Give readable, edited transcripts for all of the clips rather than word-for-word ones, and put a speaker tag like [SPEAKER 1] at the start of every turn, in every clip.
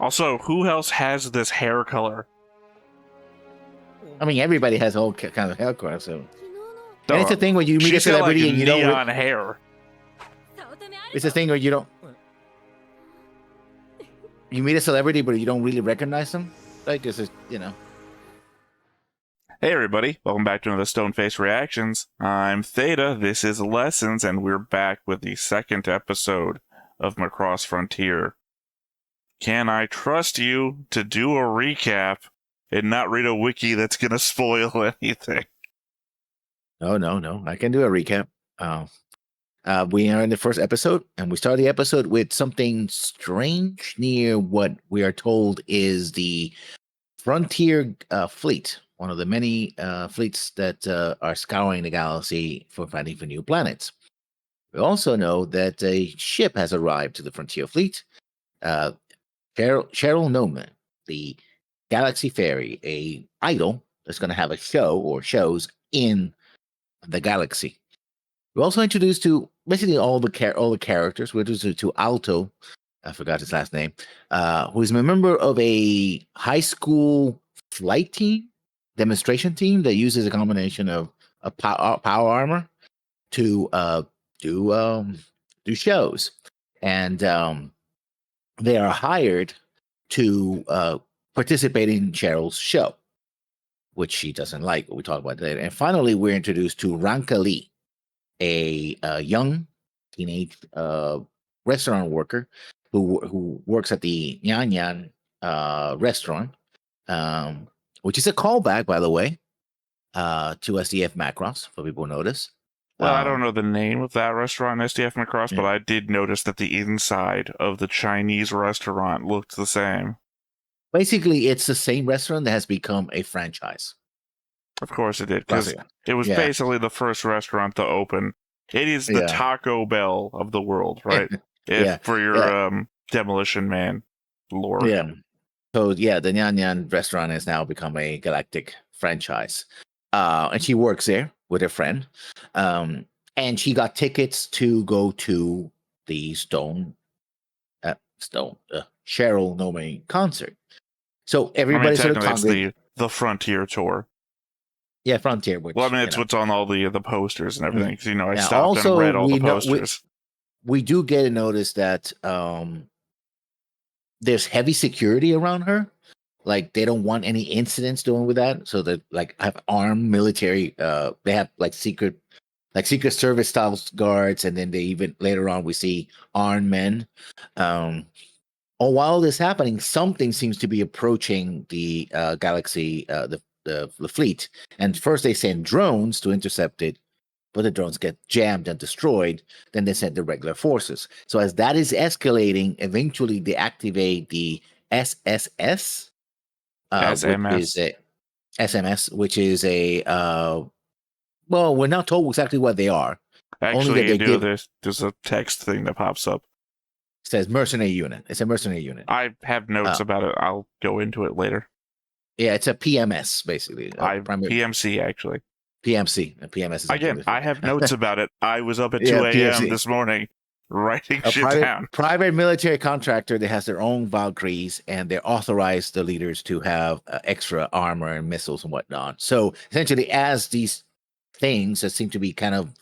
[SPEAKER 1] Also, who else has this hair color?
[SPEAKER 2] I mean, everybody has all kind of hair color, so.
[SPEAKER 1] No,
[SPEAKER 2] And it's a thing where you meet a
[SPEAKER 1] she's got,
[SPEAKER 2] celebrity
[SPEAKER 1] like,
[SPEAKER 2] and you don't.
[SPEAKER 1] neon hair.
[SPEAKER 2] It's a thing where you don't. You meet a celebrity, but you don't really recognize them. Like this is,
[SPEAKER 1] Hey everybody, welcome back to another Stoneface Reactions. I'm Theta, this is Lessons, and we're back with the second episode of Macross Frontier. Can I trust you to do a recap and not read a wiki that's gonna spoil anything?
[SPEAKER 2] Oh, no. I can do a recap. We are in the first episode, and we start the episode with something strange near what we are told is the Frontier fleet, one of the many fleets that are scouring the galaxy for finding for new planets. We also know that a ship has arrived to the Frontier fleet. Cheryl Noma, the Galaxy Ferry, a idol that's going to have a show or shows in the galaxy. We're also introduced to basically all the characters. We're introduced to Alto, I forgot his last name, who is a member of a high school flight team, demonstration team that uses a combination of a power armor to do shows, and they are hired to participate in Cheryl's show, which she doesn't like. But we talk about that. And finally, we're introduced to Ranka Lee, a young teenage restaurant worker who works at the Nyan Nyan restaurant, which is a callback, by the way, to SDF Macross, for people who notice.
[SPEAKER 1] Well, I don't know the name of that restaurant, SDF Macross, but I did notice that the inside of the Chinese restaurant looked the same.
[SPEAKER 2] Basically, it's the same restaurant that has become a franchise.
[SPEAKER 1] Of course it did, because it was basically the first restaurant to open. It is the Taco Bell of the world, right? For your Demolition Man lore.
[SPEAKER 2] Yeah. So, the Nyan Nyan restaurant has now become a galactic franchise. And she works there with her friend. And she got tickets to go to the Cheryl Nome concert. So everybody sort of
[SPEAKER 1] congregated. It's the Frontier tour.
[SPEAKER 2] Yeah, Frontier. Which,
[SPEAKER 1] well, I mean, it's what's on all the posters and everything. You know, I stopped and read all the posters.
[SPEAKER 2] We do get to notice that there's heavy security around her. Like, they don't want any incidents doing with that. So they have armed military. They have secret service style guards, and then they even later on we see armed men. While this is happening, something seems to be approaching the galaxy, the fleet. And first they send drones to intercept it, but the drones get jammed and destroyed. Then they send the regular forces. So as that is escalating, eventually they activate the SSS. SMS, which is a well, we're not told exactly what they are.
[SPEAKER 1] Actually, there's a text thing that pops up.
[SPEAKER 2] It says mercenary unit. It's a mercenary unit.
[SPEAKER 1] I have notes about it. I'll go into it later.
[SPEAKER 2] Yeah, it's a PMS basically.
[SPEAKER 1] PMC actually.
[SPEAKER 2] PMC. PMS is
[SPEAKER 1] again. I have notes about it. I was up at 2 a.m. this morning writing down.
[SPEAKER 2] Private military contractor that has their own Valkyries, and they're authorized the leaders to have extra armor and missiles and whatnot. So essentially, as these things that seem to be kind of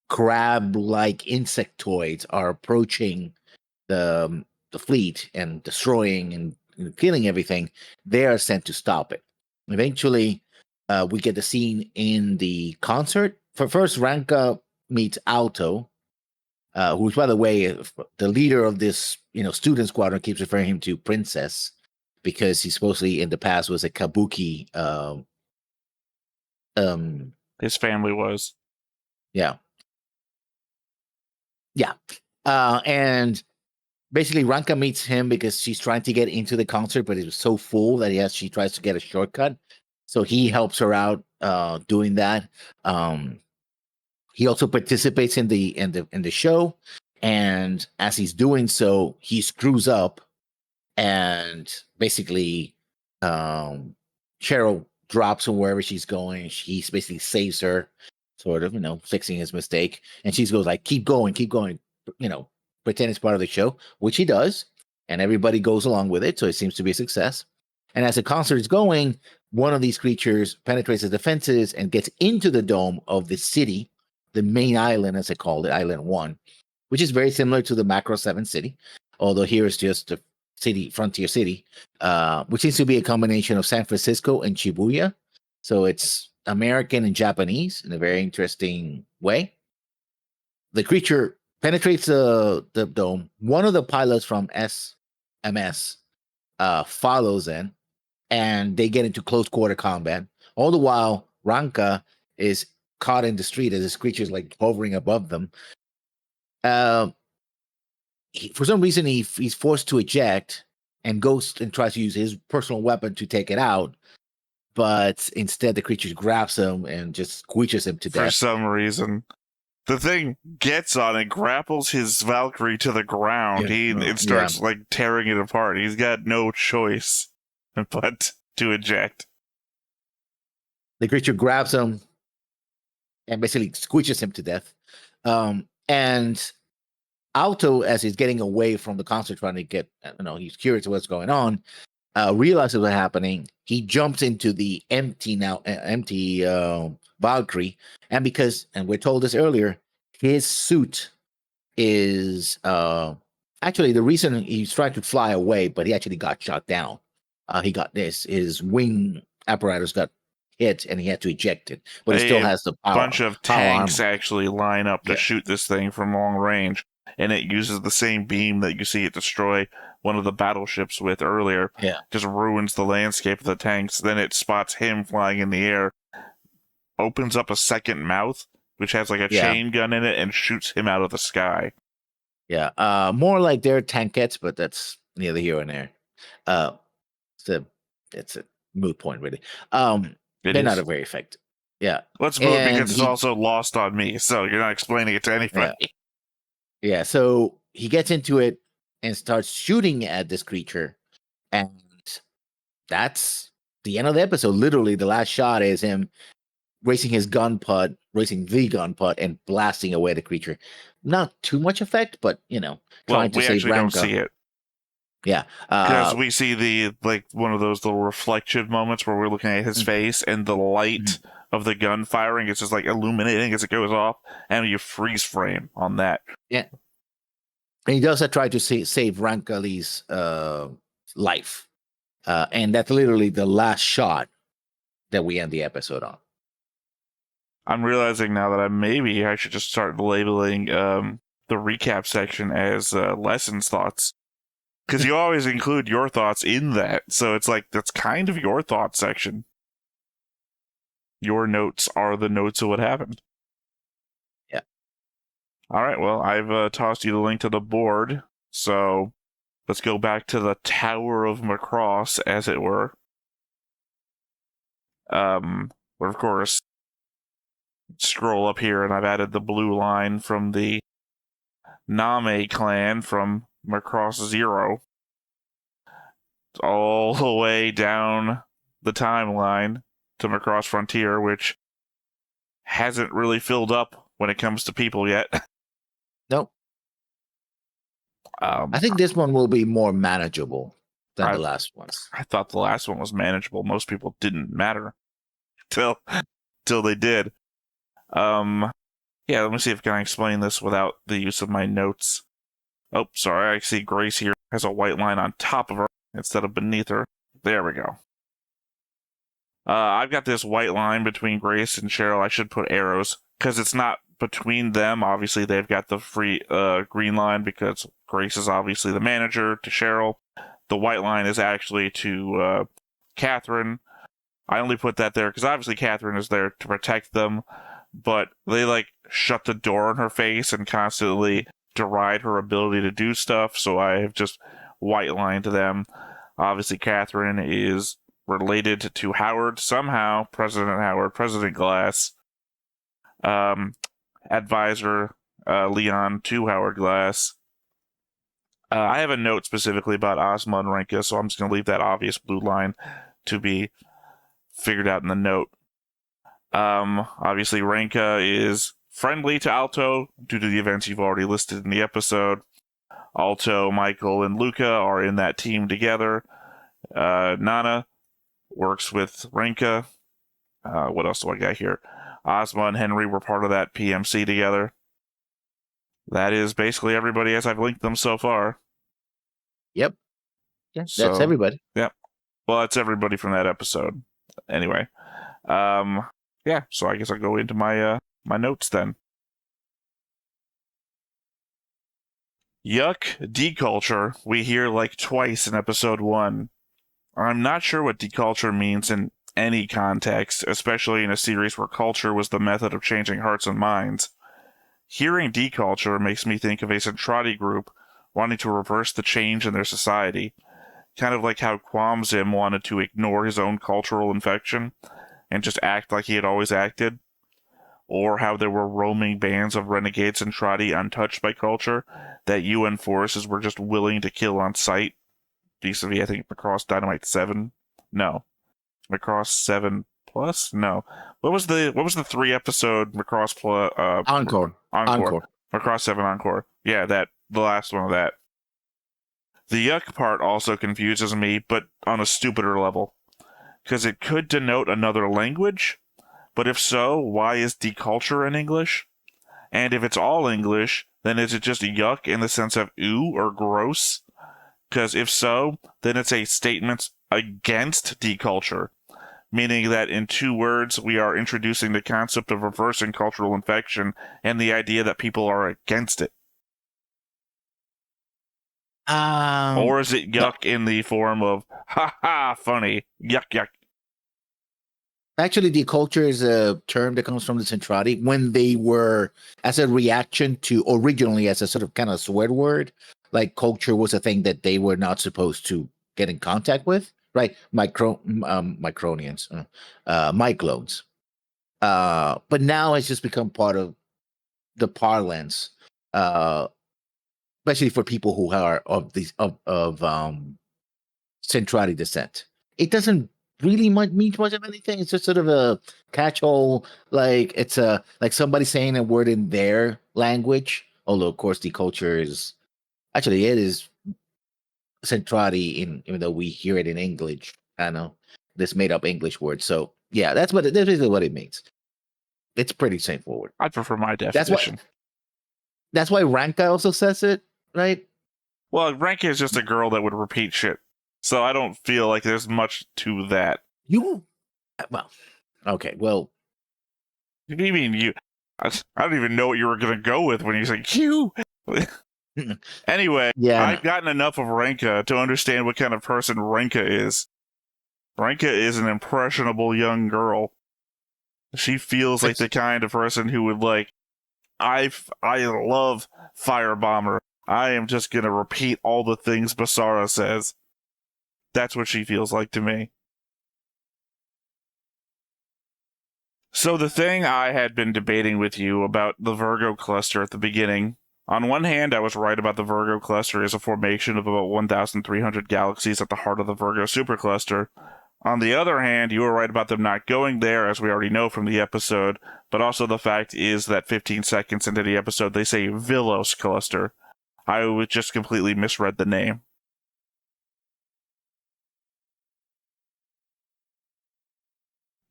[SPEAKER 2] crab-like insectoids are approaching the fleet and destroying and killing everything, they are sent to stop it. Eventually, we get the scene in the concert. First, Ranka meets Alto, who's, by the way, the leader of this, student squadron, keeps referring him to Princess because he supposedly in the past was a Kabuki.
[SPEAKER 1] His family was.
[SPEAKER 2] Yeah. And basically Ranka meets him because she's trying to get into the concert, but it was so full that she tries to get a shortcut. So he helps her out doing that. He also participates in the show, and as he's doing so, he screws up, and basically, Cheryl drops her wherever she's going. He basically saves her, sort of, fixing his mistake, and she goes like, "Keep going," pretend it's part of the show, which he does, and everybody goes along with it. So it seems to be a success. And as the concert is going, one of these creatures penetrates the defenses and gets into the dome of the city, the main island, as I called it, Island 1, which is very similar to the Macro 7 city, although here is just a city, frontier city, which seems to be a combination of San Francisco and Shibuya. So it's American and Japanese in a very interesting way. The creature penetrates the dome. One of the pilots from SMS follows in, and they get into close quarter combat. All the while, Ranka is caught in the street as this creature is like hovering above them. For some reason, he's forced to eject and goes and tries to use his personal weapon to take it out. But instead, the creature grabs him and just squeezes him to death.
[SPEAKER 1] For some reason. The thing gets on and grapples his Valkyrie to the ground. It starts like tearing it apart. He's got no choice but to eject.
[SPEAKER 2] The creature grabs him and basically squeezes him to death. And Alto, as he's getting away from the concert, trying to get, he's curious what's going on, realizes what's happening. He jumps into the empty Valkyrie, and we're told this earlier, his suit is actually the reason he's trying to fly away, but he actually got shot down. His wing apparatus got hit, and he had to eject it, but he still has the power.
[SPEAKER 1] Bunch of tanks actually line up to shoot this thing from long range, and it uses the same beam that you see it destroy one of the battleships with earlier.
[SPEAKER 2] Yeah,
[SPEAKER 1] just ruins the landscape of the tanks. Then it spots him flying in the air, opens up a second mouth, which has like a chain gun in it, and shoots him out of the sky.
[SPEAKER 2] Yeah, more like they're tankettes, but that's neither here nor there. It's a moot point, really. They're not very effective. Yeah.
[SPEAKER 1] Let's move, because it's also lost on me, so you're not explaining it to anybody.
[SPEAKER 2] Yeah, so he gets into it and starts shooting at this creature, and that's the end of the episode. Literally, the last shot is him racing the gun putt, and blasting away the creature. Not too much effect, but trying to save Ranka.
[SPEAKER 1] We don't see it.
[SPEAKER 2] Yeah,
[SPEAKER 1] because we see the one of those little reflection moments where we're looking at his face, and the light of the gun firing is just like illuminating as it goes off, and you freeze frame on that.
[SPEAKER 2] Yeah, and he does try to save Rankali's life, and that's literally the last shot that we end the episode on.
[SPEAKER 1] I'm realizing now that I should just start labeling the recap section as lessons thoughts. Because you always include your thoughts in that. So it's like, that's kind of your thought section. Your notes are the notes of what happened.
[SPEAKER 2] Yeah.
[SPEAKER 1] All right, well, I've tossed you the link to the board. So let's go back to the Tower of Macross, as it were. Where, of course, scroll up here, and I've added the blue line from the Name clan from Macross 0 all the way down the timeline to Macross Frontier, which hasn't really filled up when it comes to people yet.
[SPEAKER 2] Nope. I think this one will be more manageable than the last ones.
[SPEAKER 1] I thought the last one was manageable. Most people didn't matter till they did. Yeah, let me see if I can explain this without the use of my notes. Oh, sorry, I see Grace here has a white line on top of her instead of beneath her. There we go. I've got this white line between Grace and Cheryl. I should put arrows, because it's not between them. Obviously, they've got the free green line, because Grace is obviously the manager to Cheryl. The white line is actually to Catherine. I only put that there because obviously Catherine is there to protect them, but they shut the door in her face and constantly deride her ability to do stuff, so I have just white-lined them. Obviously, Catherine is related to Howard somehow, President Glass, advisor Leon to Howard Glass. I have a note specifically about Ozma and Renka, so I'm just going to leave that obvious blue line to be figured out in the note. Obviously, Renka is friendly to Alto due to the events you've already listed in the episode. Alto, Michael, and Luca are in that team together. Nana works with Renka. What else do I got here? Ozma and Henry were part of that PMC together. That is basically everybody as I've linked them so far.
[SPEAKER 2] Yep. Yeah,
[SPEAKER 1] So,
[SPEAKER 2] that's everybody.
[SPEAKER 1] Yep. Well, that's everybody from that episode. Anyway. Yeah, so I guess I'll go into my my notes then. Yuck, deculture, we hear like twice in episode 1. I'm not sure what deculture means in any context, especially in a series where culture was the method of changing hearts and minds. Hearing deculture makes me think of a Centrati group wanting to reverse the change in their society, kind of like how Quamzim wanted to ignore his own cultural infection and just act like he had always acted, or how there were roaming bands of renegade Centrati untouched by culture that UN forces were just willing to kill on sight. Vis-a-vis, I think, Macross Dynamite 7? No. Macross 7 Plus? No. What was the 3-episode Macross Plus?
[SPEAKER 2] Encore.
[SPEAKER 1] Macross 7 Encore. Yeah, the last one of that. The yuck part also confuses me, but on a stupider level. Because it could denote another language, but if so, why is deculture in English? And if it's all English, then is it just yuck in the sense of ew or gross? Because if so, then it's a statement against deculture, meaning that in 2 words, we are introducing the concept of reversing cultural infection and the idea that people are against it. Or is it yuck in the form of, ha ha, funny, yuck, yuck?
[SPEAKER 2] Actually, deculture is a term that comes from the Centrati when they were, as a reaction to, originally as a sort of kind of swear word, like culture was a thing that they were not supposed to get in contact with, right? Micronians, myclones. But now it's just become part of the parlance, especially for people who are of Centrati descent. It doesn't really mean much of anything. It's just sort of a catch-all, like it's like somebody saying a word in their language. Although, of course, the culture is actually it is Centrati, even though we hear it in English. I know this made-up English word. So yeah, that's basically what it means. It's pretty straightforward.
[SPEAKER 1] I prefer my definition.
[SPEAKER 2] That's why Ranka also says it, right?
[SPEAKER 1] Well, Ranka is just a girl that would repeat shit. So I don't feel like there's much to that.
[SPEAKER 2] Well, okay, well.
[SPEAKER 1] What do you mean you? I don't even know what you were going to go with when you said you. Anyway,
[SPEAKER 2] yeah,
[SPEAKER 1] I've gotten enough of Ranka to understand what kind of person Ranka is. Ranka is an impressionable young girl. She feels like the kind of person who would I love Firebomber. I am just going to repeat all the things Basara says. That's what she feels like to me. So the thing I had been debating with you about the Virgo cluster at the beginning, on one hand, I was right about the Virgo cluster as a formation of about 1,300 galaxies at the heart of the Virgo supercluster. On the other hand, you were right about them not going there, as we already know from the episode, but also the fact is that 15 seconds into the episode, they say Vilos cluster. I just completely misread the name.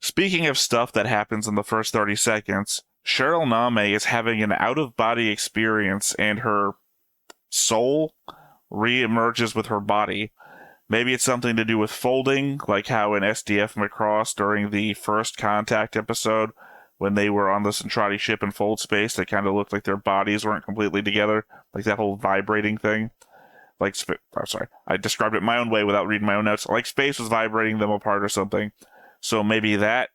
[SPEAKER 1] Speaking of stuff that happens in the first 30 seconds, Cheryl Name is having an out-of-body experience and her soul re-emerges with her body. Maybe it's something to do with folding, like how in SDF Macross during the first Contact episode, when they were on the Centrati ship in fold space, they kind of looked like their bodies weren't completely together, like that whole vibrating thing. I described it my own way without reading my own notes. Like space was vibrating them apart or something. So maybe that,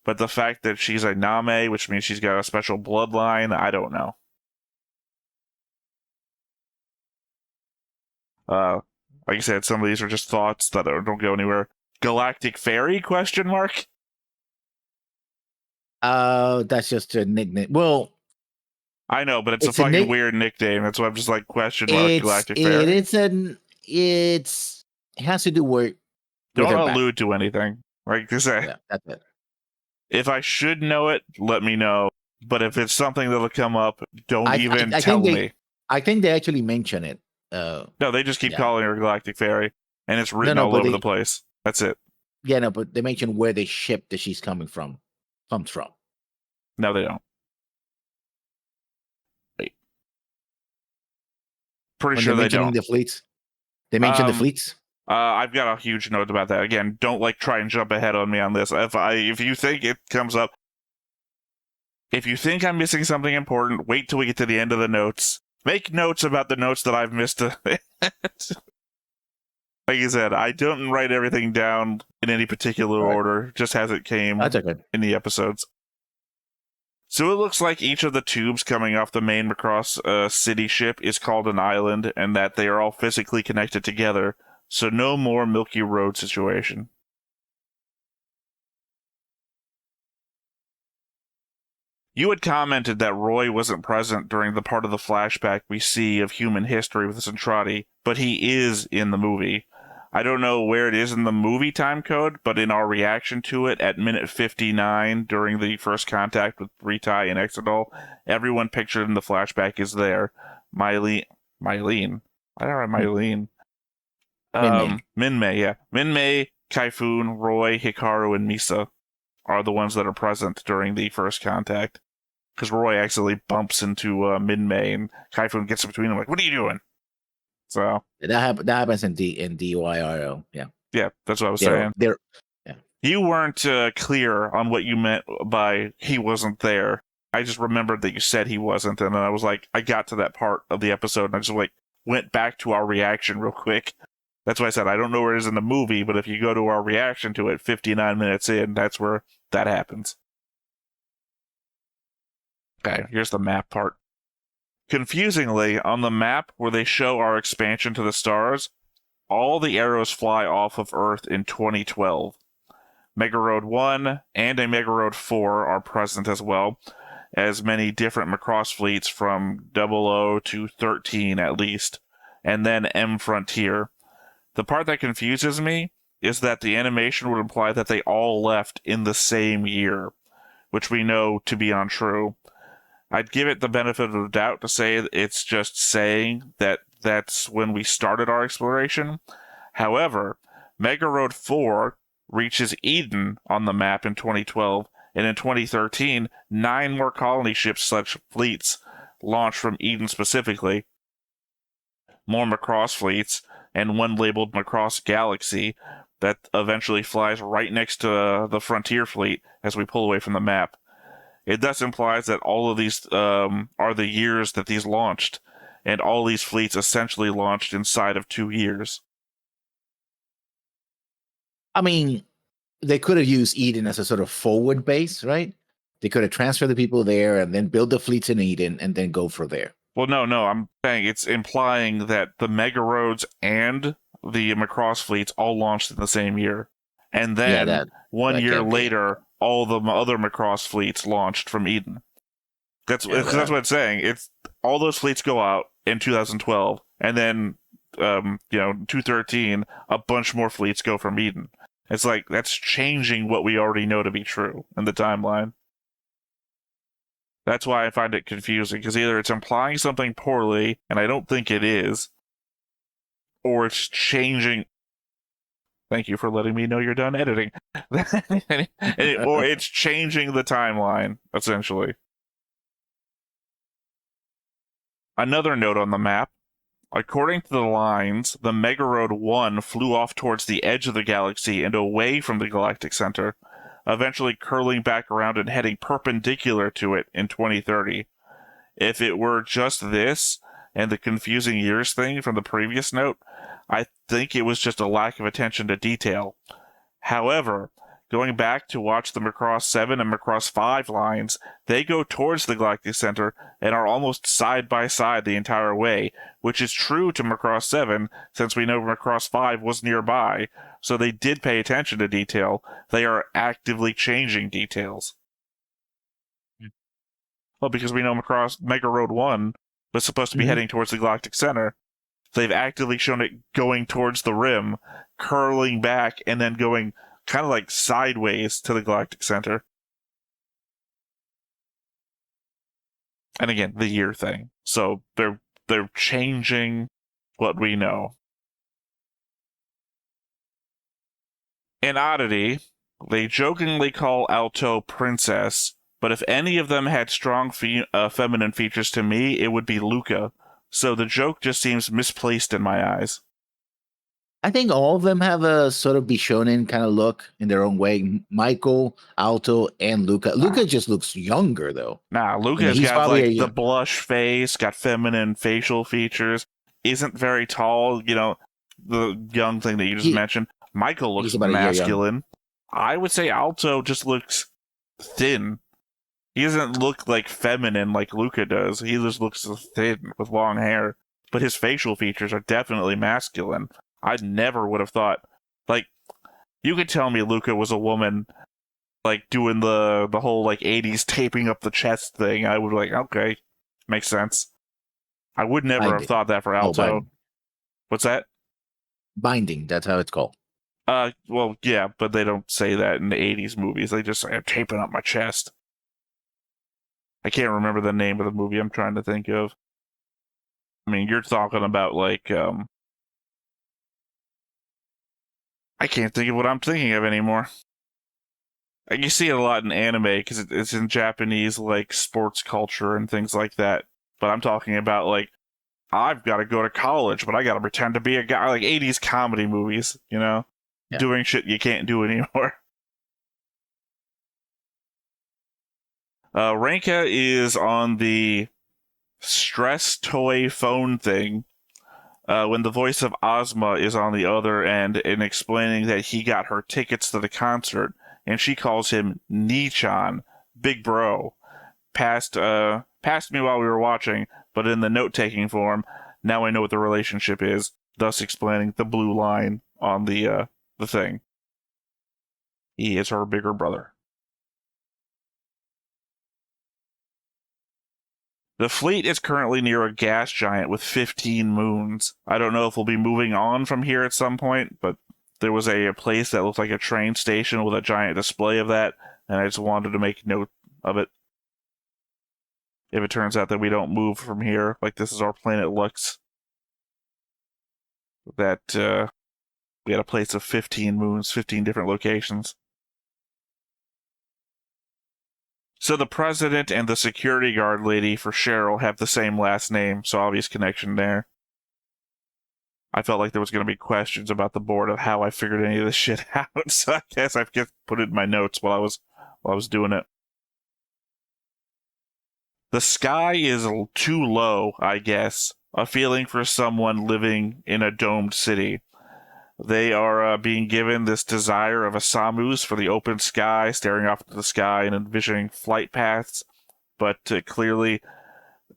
[SPEAKER 1] but the fact that she's a Name, which means she's got a special bloodline, I don't know. Like I said, some of these are just thoughts that don't go anywhere. Galactic Fairy, question mark?
[SPEAKER 2] That's just a nickname. Well,
[SPEAKER 1] I know, but it's a fucking weird nickname. That's why I'm just like, question mark, Galactic Fairy.
[SPEAKER 2] It has to do with
[SPEAKER 1] don't allude to anything. Like I say,
[SPEAKER 2] yeah, that's it.
[SPEAKER 1] If I should know it, let me know. But if it's something that'll come up, don't even tell me.
[SPEAKER 2] I think they actually mention it
[SPEAKER 1] No, they just keep
[SPEAKER 2] yeah.
[SPEAKER 1] calling her Galactic Fairy, and it's written
[SPEAKER 2] No,
[SPEAKER 1] all
[SPEAKER 2] but
[SPEAKER 1] over the place. That's it.
[SPEAKER 2] yeah, no, but they mention where the ship that she's comes from.
[SPEAKER 1] No, they don't. Wait. Pretty
[SPEAKER 2] When
[SPEAKER 1] sure
[SPEAKER 2] they're
[SPEAKER 1] they
[SPEAKER 2] mentioning
[SPEAKER 1] don't.
[SPEAKER 2] the fleets, they mention the
[SPEAKER 1] Um,
[SPEAKER 2] fleets.
[SPEAKER 1] I've got a huge note about that. Again, don't try and jump ahead on me on this. If you think it comes up, if you think I'm missing something important, wait till we get to the end of the notes. Make notes about the notes that I've missed. Like I said, I don't write everything down in any particular
[SPEAKER 2] All right.
[SPEAKER 1] order, just as it came
[SPEAKER 2] That's okay.
[SPEAKER 1] in the episodes. So it looks like each of the tubes coming off the main Macross city ship is called an island, and that they are all physically connected together. So no more Milky Road situation. You had commented that Roy wasn't present during the part of the flashback we see of human history with Centrati, but he is in the movie. I don't know where it is in the movie time code, but in our reaction to it at minute 59 during the first contact with Ritai and Exodal, everyone pictured in the flashback is there. Mylene. I don't know, Mylene. Minmay, yeah. Minmay, Kaifun, Roy, Hikaru, and Misa are the ones that are present during the first contact. Because Roy accidentally bumps into Minmay, and Kaifun gets in between them like, what are you doing? So
[SPEAKER 2] That happens in DYRO. Yeah.
[SPEAKER 1] yeah, that's what I was
[SPEAKER 2] They're
[SPEAKER 1] saying.
[SPEAKER 2] they're yeah.
[SPEAKER 1] You weren't clear on what you meant by he wasn't there. I just remembered that you said he wasn't, and then I was like, I got to that part of the episode, and I just like went back to our reaction real quick. That's why I said I don't know where it is in the movie, but if you go to our reaction to it 59 minutes in, that's where that happens. Okay, here's the map part. Confusingly, on the map where they show our expansion to the stars, all the arrows fly off of Earth in 2012. Mega Road 1 and a Mega Road 4 are present as well, as many different Macross fleets from 00 to 13 at least, and then M Frontier. The part that confuses me is that the animation would imply that they all left in the same year, which we know to be untrue. I'd give it the benefit of the doubt to say it's just saying that that's when we started our exploration. However, Mega Road 4 reaches Eden on the map in 2012, and in 2013, 9 more colony ships/fleets launched from Eden specifically, more Macross fleets, and one labeled Macross Galaxy that eventually flies right next to the Frontier fleet as we pull away from the map. It thus implies that all of these are the years that these launched, and all these fleets essentially launched inside of 2 years.
[SPEAKER 2] I mean, they could have used Eden as a sort of forward base, right? They could have transferred the people there and then build the fleets in Eden and then go from there.
[SPEAKER 1] Well, no, I'm saying it's implying that the Mega Roads and the Macross fleets all launched in the same year. And then,
[SPEAKER 2] that
[SPEAKER 1] 1 year
[SPEAKER 2] can't be.
[SPEAKER 1] later, all the other Macross fleets launched from Eden. That's what it's saying. It's all those fleets go out in 2012, and then, 2013, a bunch more fleets go from Eden. It's like, that's changing what we already know to be true in the timeline. That's why I find it confusing, because either it's implying something poorly, and I don't think it is, or it's changing. Thank you for letting me know you're done editing. Or it's changing the timeline, essentially. Another note on the map. According to the lines, the Mega Road 1 flew off towards the edge of the galaxy and away from the galactic center, eventually curling back around and heading perpendicular to it in 2030. If it were just this, and the confusing years thing from the previous note, I think it was just a lack of attention to detail. However, going back to watch the Macross 7 and Macross 5 lines, they go towards the galactic center and are almost side by side the entire way, which is true to Macross 7 since we know Macross 5 was nearby, so they did pay attention to detail. They are actively changing details. Well, because we know Macross Mega Road 1 was supposed to be heading towards the galactic center. They've actively shown it going towards the rim, curling back, and then going kind of like sideways to the galactic center. And again, the year thing. So they're changing what we know. In Oddity, they jokingly call Alto Princess, but if any of them had strong feminine features to me, it would be Luca. So the joke just seems misplaced in my eyes.
[SPEAKER 2] I think all of them have a sort of Bishonen kind of look in their own way. Michael, Alto, and Luca. Luca just looks younger though.
[SPEAKER 1] Nah,
[SPEAKER 2] I mean,
[SPEAKER 1] Luca's
[SPEAKER 2] he's
[SPEAKER 1] got
[SPEAKER 2] probably
[SPEAKER 1] like the blush face, got feminine facial features, isn't very tall, the young thing that you just mentioned. Michael looks
[SPEAKER 2] he's about a year young.
[SPEAKER 1] masculine. I would say Alto just looks thin. He doesn't look like feminine like Luca does. He just looks thin with long hair. But his facial features are definitely masculine. I never would have thought, like, you could tell me Luca was a woman, like, doing the whole, like, 80s taping up the chest thing. I would be like, okay, makes sense. I would never have thought that for Alto. What's that?
[SPEAKER 2] Binding, that's how it's called.
[SPEAKER 1] Well, yeah, but they don't say that in the 80s movies. They just say, I'm taping up my chest. I can't remember the name of the movie I'm trying to think of. I mean, you're talking about, like, I can't think of what I'm thinking of anymore. You see it a lot in anime because it's in Japanese, like, sports culture and things like that. But I'm talking about, like, I've got to go to college, but I got to pretend to be a guy, like 80s comedy movies, Yeah. Doing shit you can't do anymore. Renka is on the stress toy phone thing when the voice of Ozma is on the other end and explaining that he got her tickets to the concert, and she calls him Nichan, big bro. Passed me while we were watching, but in the note-taking form, now I know what the relationship is, thus explaining the blue line on the thing. He is her bigger brother. The fleet is currently near a gas giant with 15 moons. I don't know if we'll be moving on from here at some point, but there was a place that looked like a train station with a giant display of that, and I just wanted to make note of it. If it turns out that we don't move from here, like this is our planet Lux, that we had a place of 15 moons, 15 different locations. So the president and the security guard lady for Cheryl have the same last name, so obvious connection there. I felt like there was going to be questions about the board of how I figured any of this shit out, so I guess I've just put it in my notes while I was doing it. The sky is too low, I guess. A feeling for someone living in a domed city. They are being given this desire of a Samus for the open sky, staring off into the sky and envisioning flight paths, but clearly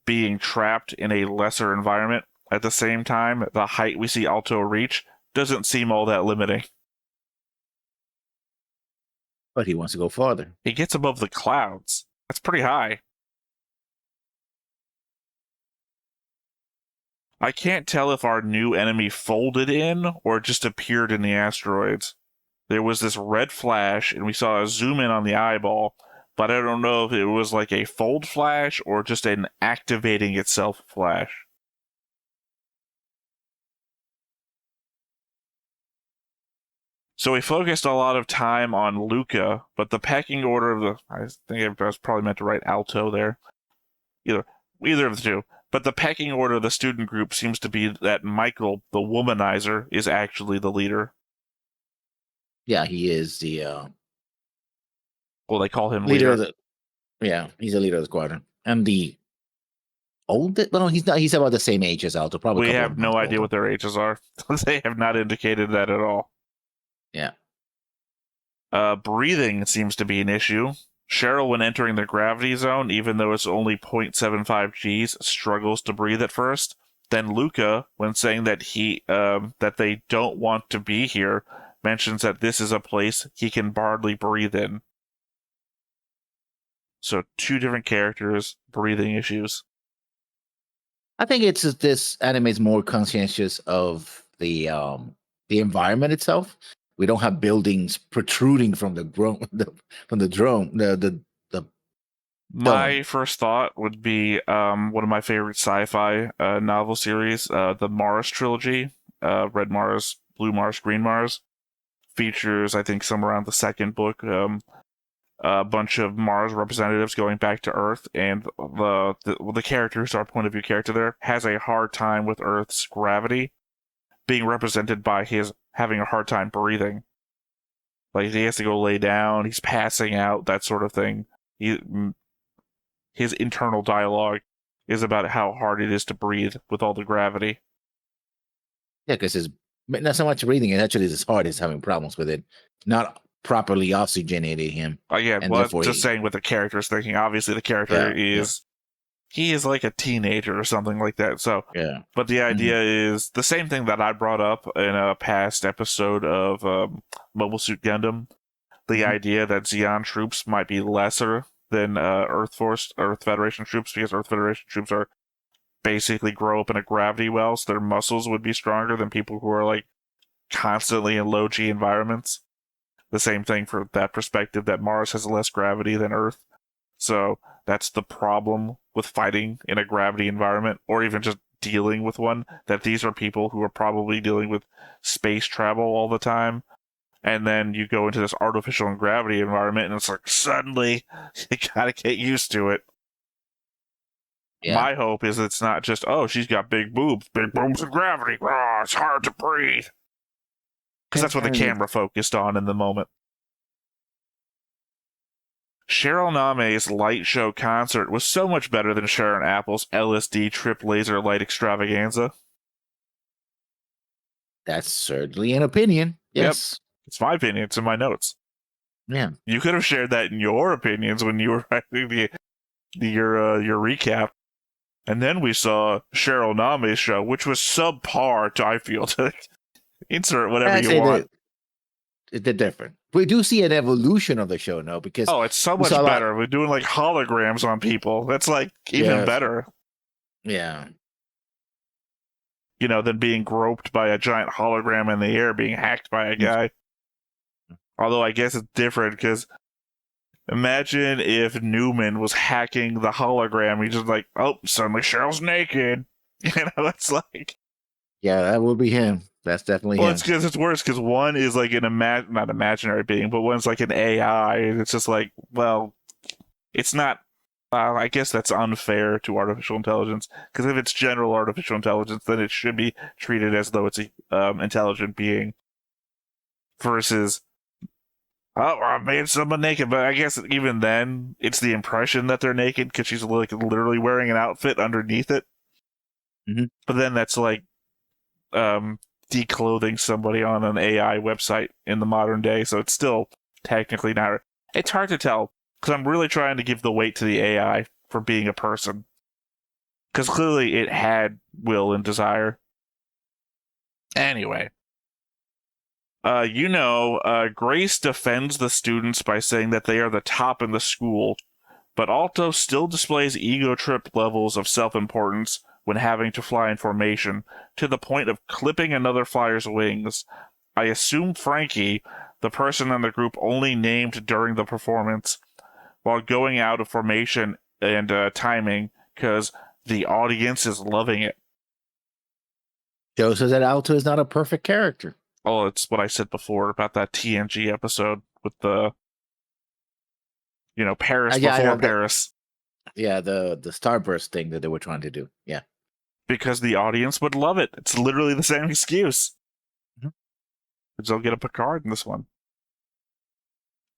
[SPEAKER 1] being trapped in a lesser environment. At the same time, the height we see Alto reach doesn't seem all that limiting.
[SPEAKER 2] But he wants to go farther.
[SPEAKER 1] He gets above the clouds. That's pretty high. I can't tell if our new enemy folded in or just appeared in the asteroids. There was this red flash, and we saw a zoom in on the eyeball, but I don't know if it was like a fold flash or just an activating itself flash. So we focused a lot of time on Luca, but the pecking order of the... I think I was probably meant to write Alto there. Either of the two. But the pecking order of the student group seems to be that Michael, the womanizer, is actually the leader.
[SPEAKER 2] Yeah, he is the
[SPEAKER 1] Well, they call him leader.
[SPEAKER 2] He's the leader of the squadron. And the oldest, well, no, he's not. He's about the same age as Alto. Probably.
[SPEAKER 1] We have no idea what their ages are. They have not indicated that at all.
[SPEAKER 2] Yeah.
[SPEAKER 1] Breathing seems to be an issue. Cheryl, when entering the gravity zone, even though it's only 0.75 Gs, struggles to breathe at first. Then Luca, when saying that that they don't want to be here, mentions that this is a place he can hardly breathe in. So 2 different characters, breathing issues.
[SPEAKER 2] I think it's this anime is more conscientious of the environment itself. We don't have buildings protruding from the drone,
[SPEAKER 1] My first thought would be one of my favorite sci-fi novel series, the Mars trilogy, Red Mars, Blue Mars, Green Mars, features, I think, somewhere around the second book, a bunch of Mars representatives going back to Earth, and the character, who's our point of view character there, has a hard time with Earth's gravity, being represented by his having a hard time breathing. Like, he has to go lay down, he's passing out, that sort of thing. His internal dialogue is about how hard it is to breathe with all the gravity.
[SPEAKER 2] Yeah, because it's not so much breathing, it actually his heart is having problems with it, not properly oxygenating him.
[SPEAKER 1] Yeah,
[SPEAKER 2] And
[SPEAKER 1] well,
[SPEAKER 2] therefore
[SPEAKER 1] just saying what the character's thinking. Obviously, the character he is like a teenager or something like that. So,
[SPEAKER 2] yeah.
[SPEAKER 1] But the idea is the same thing that I brought up in a past episode of Mobile Suit Gundam. The idea that Zeon troops might be lesser than Earth Federation troops, because Earth Federation troops are basically grow up in a gravity well, so their muscles would be stronger than people who are like constantly in low G environments. The same thing for that perspective, that Mars has less gravity than Earth. So that's the problem with fighting in a gravity environment, or even just dealing with one, that these are people who are probably dealing with space travel all the time. And then you go into this artificial gravity environment, and it's like, suddenly, you gotta get used to it.
[SPEAKER 2] Yeah.
[SPEAKER 1] My hope is it's not just, oh, she's got big boobs and gravity. Oh, it's hard to breathe. Because that's what the camera focused on in the moment. Cheryl Name's light show concert was so much better than Sharon Apple's LSD trip laser light extravaganza.
[SPEAKER 2] That's certainly an opinion. Yes.
[SPEAKER 1] Yep. It's my opinion. It's in my notes.
[SPEAKER 2] Yeah.
[SPEAKER 1] You could have shared that in your opinions when you were writing your recap. And then we saw Cheryl Name's show, which was subpar to, I feel, to insert whatever you want.
[SPEAKER 2] They're different. We do see an evolution of the show now, because
[SPEAKER 1] it's so much better. We're doing like holograms on people. That's like even better.
[SPEAKER 2] Yeah.
[SPEAKER 1] You know, than being groped by a giant hologram in the air, being hacked by a guy. Although I guess it's different, because imagine if Newman was hacking the hologram. He's just like, oh, suddenly Cheryl's naked. You know, it's like...
[SPEAKER 2] Yeah, that would be him. That's definitely him.
[SPEAKER 1] Well, it's because it's worse, because one is like an not imaginary being, but one's like an AI, and it's just like, well, it's not... I guess that's unfair to artificial intelligence, because if it's general artificial intelligence, then it should be treated as though it's a intelligent being. Versus, oh, I made someone naked, but I guess even then, it's the impression that they're naked, because she's like literally wearing an outfit underneath it. But then that's like declothing somebody on an AI website in the modern day, so it's still technically not... It's hard to tell, because I'm really trying to give the weight to the AI for being a person. Because clearly it had will and desire. Anyway. Grace defends the students by saying that they are the top in the school, but Alto still displays ego trip levels of self-importance when having to fly in formation, to the point of clipping another flyer's wings. I assume Frankie, the person in the group only named during the performance, while going out of formation and timing, because the audience is loving it.
[SPEAKER 2] Joe says that Alto is not a perfect character.
[SPEAKER 1] Oh, it's what I said before about that TNG episode with the, Paris before Paris.
[SPEAKER 2] Yeah, the Starburst thing that they were trying to do. Yeah.
[SPEAKER 1] Because the audience would love it. It's literally the same excuse. They'll get a Picard in this one.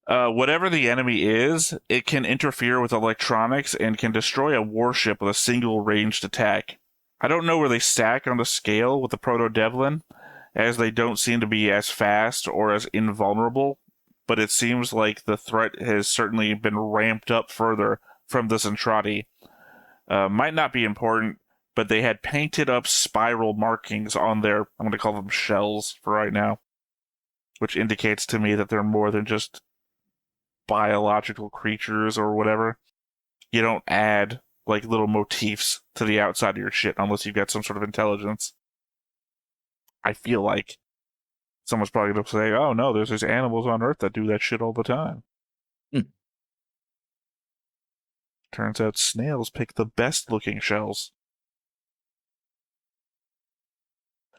[SPEAKER 1] Whatever the enemy is, it can interfere with electronics and can destroy a warship with a single ranged attack. I don't know where they stack on the scale with the Proto-Devlin, as they don't seem to be as fast or as invulnerable, but it seems like the threat has certainly been ramped up further from the Zentradi. Might not be important, but they had painted up spiral markings on their, I'm going to call them shells for right now, which indicates to me that they're more than just biological creatures or whatever. You don't add like little motifs to the outside of your shit unless you've got some sort of intelligence. I feel like someone's probably going to say, oh no, there's these animals on Earth that do that shit all the time. Turns out snails pick the best-looking shells.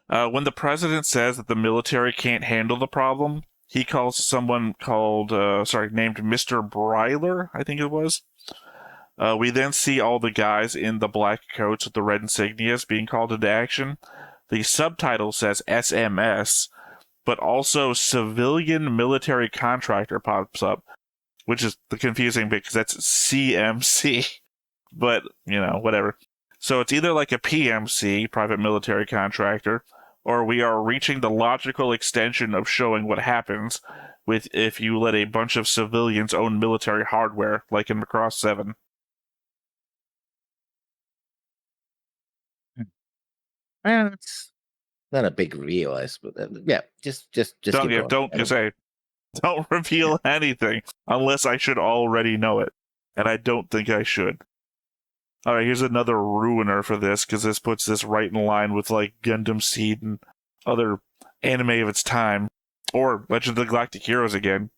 [SPEAKER 1] When the president says that the military can't handle the problem, he calls someone named Mr. Bryler, I think it was. We then see all the guys in the black coats with the red insignias being called into action. The subtitle says SMS, but also civilian military contractor pops up, which is the confusing bit because that's CMC. But, whatever. So it's either like a PMC, private military contractor, or we are reaching the logical extension of showing what happens with if you let a bunch of civilians own military hardware, like in Macross 7.
[SPEAKER 2] It's not a big reveal, but yeah, just keep going.
[SPEAKER 1] Don't reveal anything unless I should already know it, and I don't think I should. All right, here's another ruiner for this, because this puts this right in line with like Gundam Seed and other anime of its time, or Legend of the Galactic Heroes again.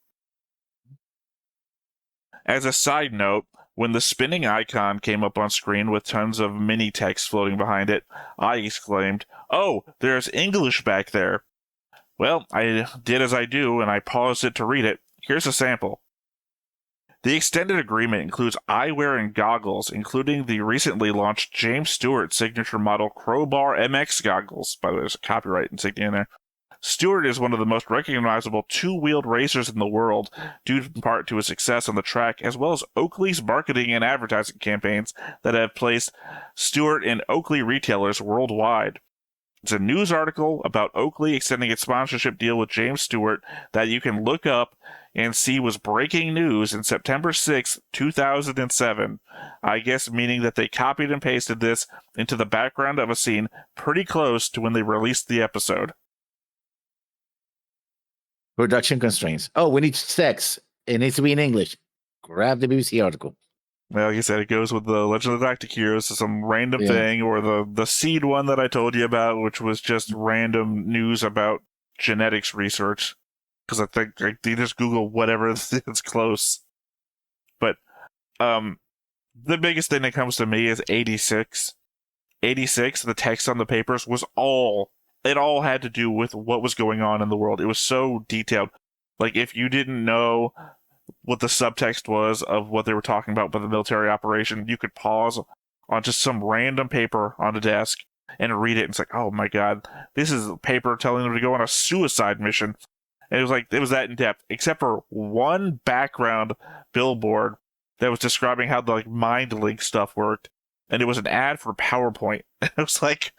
[SPEAKER 1] As a side note, when the spinning icon came up on screen with tons of mini text floating behind it, I exclaimed, "Oh, there's English back there." Well, I did as I do, and I paused it to read it. Here's a sample. The extended agreement includes eyewear and goggles, including the recently launched James Stewart signature model Crowbar MX goggles. By the way, there's a copyright insignia in there. Stewart is one of the most recognizable two-wheeled racers in the world, due in part to his success on the track, as well as Oakley's marketing and advertising campaigns that have placed Stewart in Oakley retailers worldwide. It's a news article about Oakley extending its sponsorship deal with James Stewart that you can look up and see was breaking news in September 6th, 2007. I guess meaning that they copied and pasted this into the background of a scene pretty close to when they released the episode.
[SPEAKER 2] Production constraints. Oh, we need text. It needs to be in English. Grab the BBC article.
[SPEAKER 1] Well, like I said, it goes with the Legend of the Galactic Heroes to some random thing, or the Seed one that I told you about, which was just random news about genetics research. Because I think you just Google whatever is close. But the biggest thing that comes to me is 86. 86, the text on the papers was all had to do with what was going on in the world. It was so detailed. Like, if you didn't know what the subtext was of what they were talking about by the military operation, you could pause on just some random paper on the desk and read it. And it's like, oh my god, this is a paper telling them to go on a suicide mission. And it was that in depth, except for one background billboard that was describing how the mind link stuff worked, and it was an ad for PowerPoint. It was like,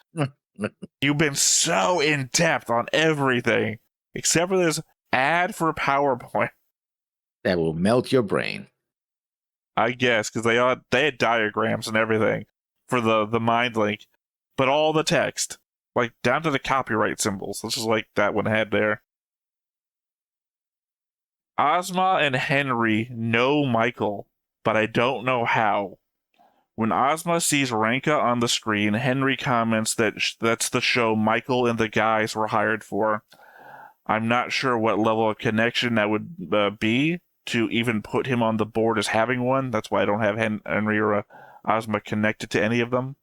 [SPEAKER 1] you've been so in depth on everything, except for this ad for PowerPoint.
[SPEAKER 2] That will melt your brain.
[SPEAKER 1] I guess, because they had diagrams and everything for the mind link, but all the text, like down to the copyright symbols, which is like that one had there. Ozma and Henry know Michael, but I don't know how. When Ozma sees Ranka on the screen, Henry comments that that's the show Michael and the guys were hired for. I'm not sure what level of connection that would be to even put him on the board as having one. That's why I don't have Henry or Ozma connected to any of them.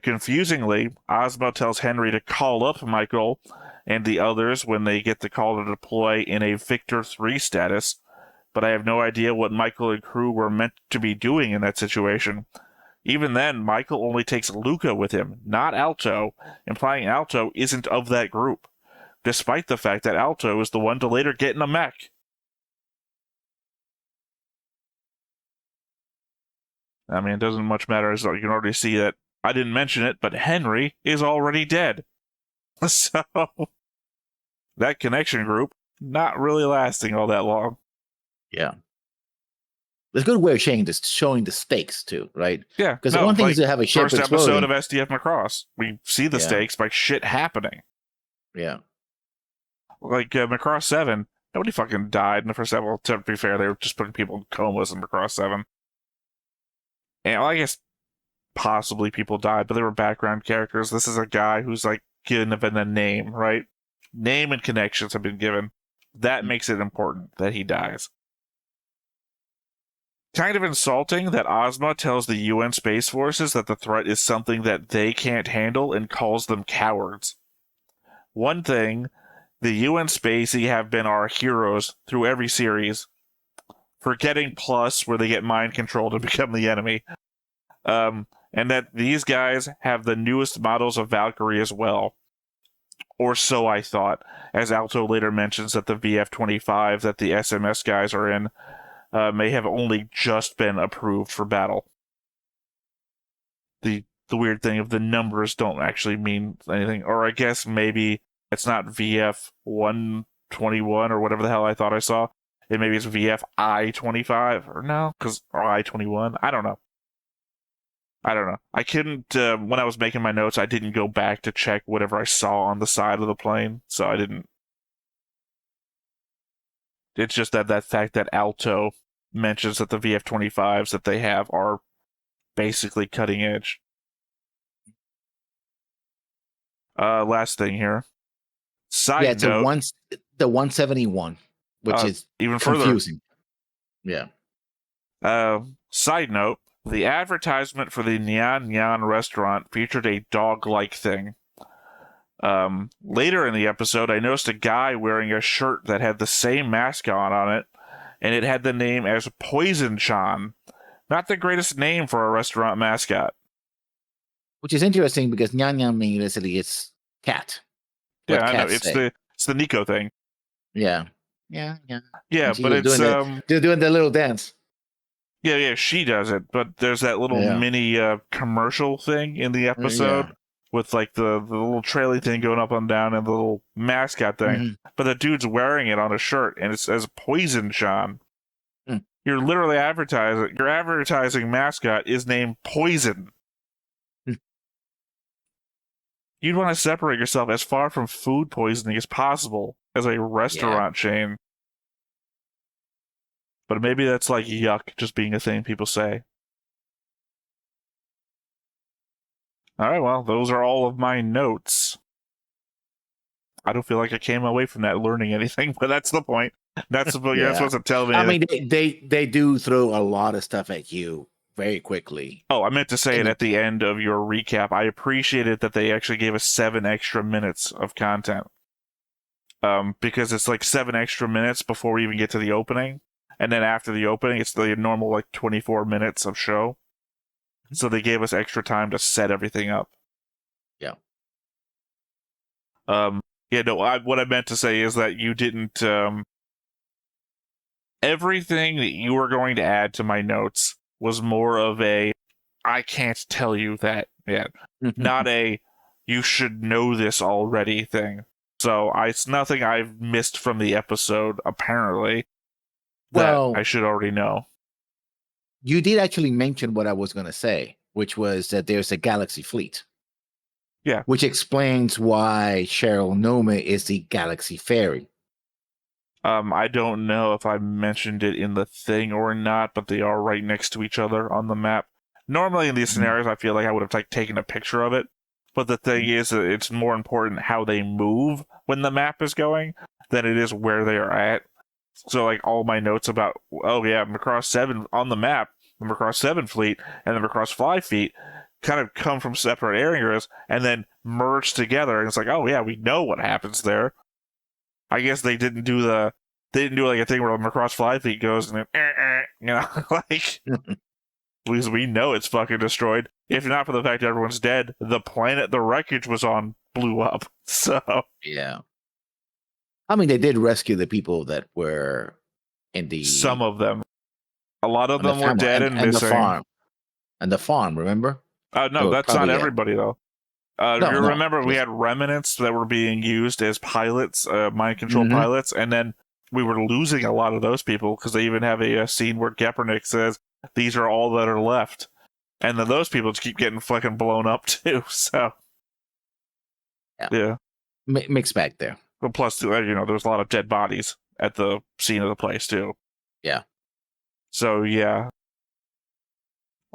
[SPEAKER 1] Confusingly, Ozma tells Henry to call up Michael and the others when they get the call to deploy in a Victor 3 status, but I have no idea what Michael and crew were meant to be doing in that situation. Even then, Michael only takes Luca with him, not Alto, implying Alto isn't of that group, despite the fact that Alto is the one to later get in a mech. I mean, it doesn't much matter, as you can already see that I didn't mention it, but Henry is already dead. So, that connection group, not really lasting all that long.
[SPEAKER 2] Yeah. There's a good way of showing the stakes, too, right?
[SPEAKER 1] Yeah.
[SPEAKER 2] Because one thing is to have a ship
[SPEAKER 1] first
[SPEAKER 2] exploding.
[SPEAKER 1] episode of SDF Macross. We see the stakes by shit happening.
[SPEAKER 2] Yeah.
[SPEAKER 1] Like Macross 7, nobody fucking died in the first episode. To be fair, they were just putting people in comas in Macross 7. And well, I guess possibly people died, but they were background characters. This is a guy who's like given a name, right? Name and connections have been given. That makes it important that he dies. kind of insulting that Ozma tells the UN Space Forces that the threat is something that they can't handle and calls them cowards. One thing, the UN Spacey have been our heroes through every series, forgetting Plus, where they get mind controlled and become the enemy. And that these guys have the newest models of Valkyrie as well. Or so I thought, as Alto later mentions that the VF-25 that the SMS guys are in may have only just been approved for battle. The weird thing of the numbers don't actually mean anything. Or I guess maybe it's not VF-121 or whatever the hell I thought I saw. Maybe it's VF-I-25 or no, or I-21. I don't know. I couldn't, when I was making my notes, I didn't go back to check whatever I saw on the side of the plane, so I didn't. It's just that fact that Alto mentions that the VF-25s that they have are basically cutting edge. Last thing here. Side note.
[SPEAKER 2] The 171, which is
[SPEAKER 1] even
[SPEAKER 2] confusing.
[SPEAKER 1] Further. Yeah. Side note. The advertisement for the Nyan Nyan restaurant featured a dog-like thing. Later in the episode, I noticed a guy wearing a shirt that had the same mascot on it, and it had the name as Poison Chan. Not the greatest name for a restaurant mascot.
[SPEAKER 2] Which is interesting because Nyan Nyan means basically it's cat.
[SPEAKER 1] Yeah, I know. It's the Nico thing.
[SPEAKER 2] Yeah.
[SPEAKER 1] Yeah, but it's
[SPEAKER 2] they're doing the little dance.
[SPEAKER 1] Yeah, she does it, but there's that little mini commercial thing in the episode with like the little trailing thing going up and down and the little mascot thing. Mm-hmm. But the dude's wearing it on a shirt and it says Poison Sean. You're literally advertising. Your advertising mascot is named Poison. You'd want to separate yourself as far from food poisoning as possible as a restaurant chain. But maybe that's like yuck, just being a thing people say. Alright, well, those are all of my notes. I don't feel like I came away from that learning anything, but that's the point. That's you're supposed to tell me.
[SPEAKER 2] I mean, they do throw a lot of stuff at you very quickly.
[SPEAKER 1] Oh, I meant to say it at the end of your recap. I appreciated that they actually gave us 7 extra minutes of content. Because it's like 7 extra minutes before we even get to the opening. And then after the opening, it's the normal like 24 minutes of show. So they gave us extra time to set everything up.
[SPEAKER 2] Yeah.
[SPEAKER 1] What I meant to say is that you didn't... everything that you were going to add to my notes was more of a, I can't tell you that yet. Not a, you should know this already thing. So it's nothing I've missed from the episode, apparently. Well, I should already know.
[SPEAKER 2] You did actually mention what I was going to say, which was that there's a galaxy fleet.
[SPEAKER 1] Yeah.
[SPEAKER 2] Which explains why Cheryl Nome is the galaxy fairy.
[SPEAKER 1] I don't know if I mentioned it in the thing or not, but they are right next to each other on the map. Normally in these scenarios, I feel like I would have taken a picture of it. But the thing is that it's more important how they move when the map is going than it is where they are at. So, like, all my notes about, Macross 7 on the map, the Macross 7 fleet, and the Macross 5 fleet kind of come from separate areas and then merge together. And it's like, we know what happens there. I guess they didn't do like a thing where the Macross 5 fleet goes and then, like, because we know it's fucking destroyed. If not for the fact that everyone's dead, the planet the wreckage was on blew up. So.
[SPEAKER 2] Yeah. I mean, they did rescue the people that were in the...
[SPEAKER 1] Some of them. A lot of them were dead and missing.
[SPEAKER 2] The farm, remember?
[SPEAKER 1] No, that's not everybody, though. Remember,
[SPEAKER 2] we
[SPEAKER 1] had remnants that were being used as pilots, mind control pilots, and then we were losing a lot of those people because they even have a scene where Gepernick says, these are all that are left. And then those people just keep getting fucking blown up, too, so... Yeah.
[SPEAKER 2] Mixed bag there.
[SPEAKER 1] But plus, there was a lot of dead bodies at the scene of the place, too.
[SPEAKER 2] Yeah.
[SPEAKER 1] So, yeah.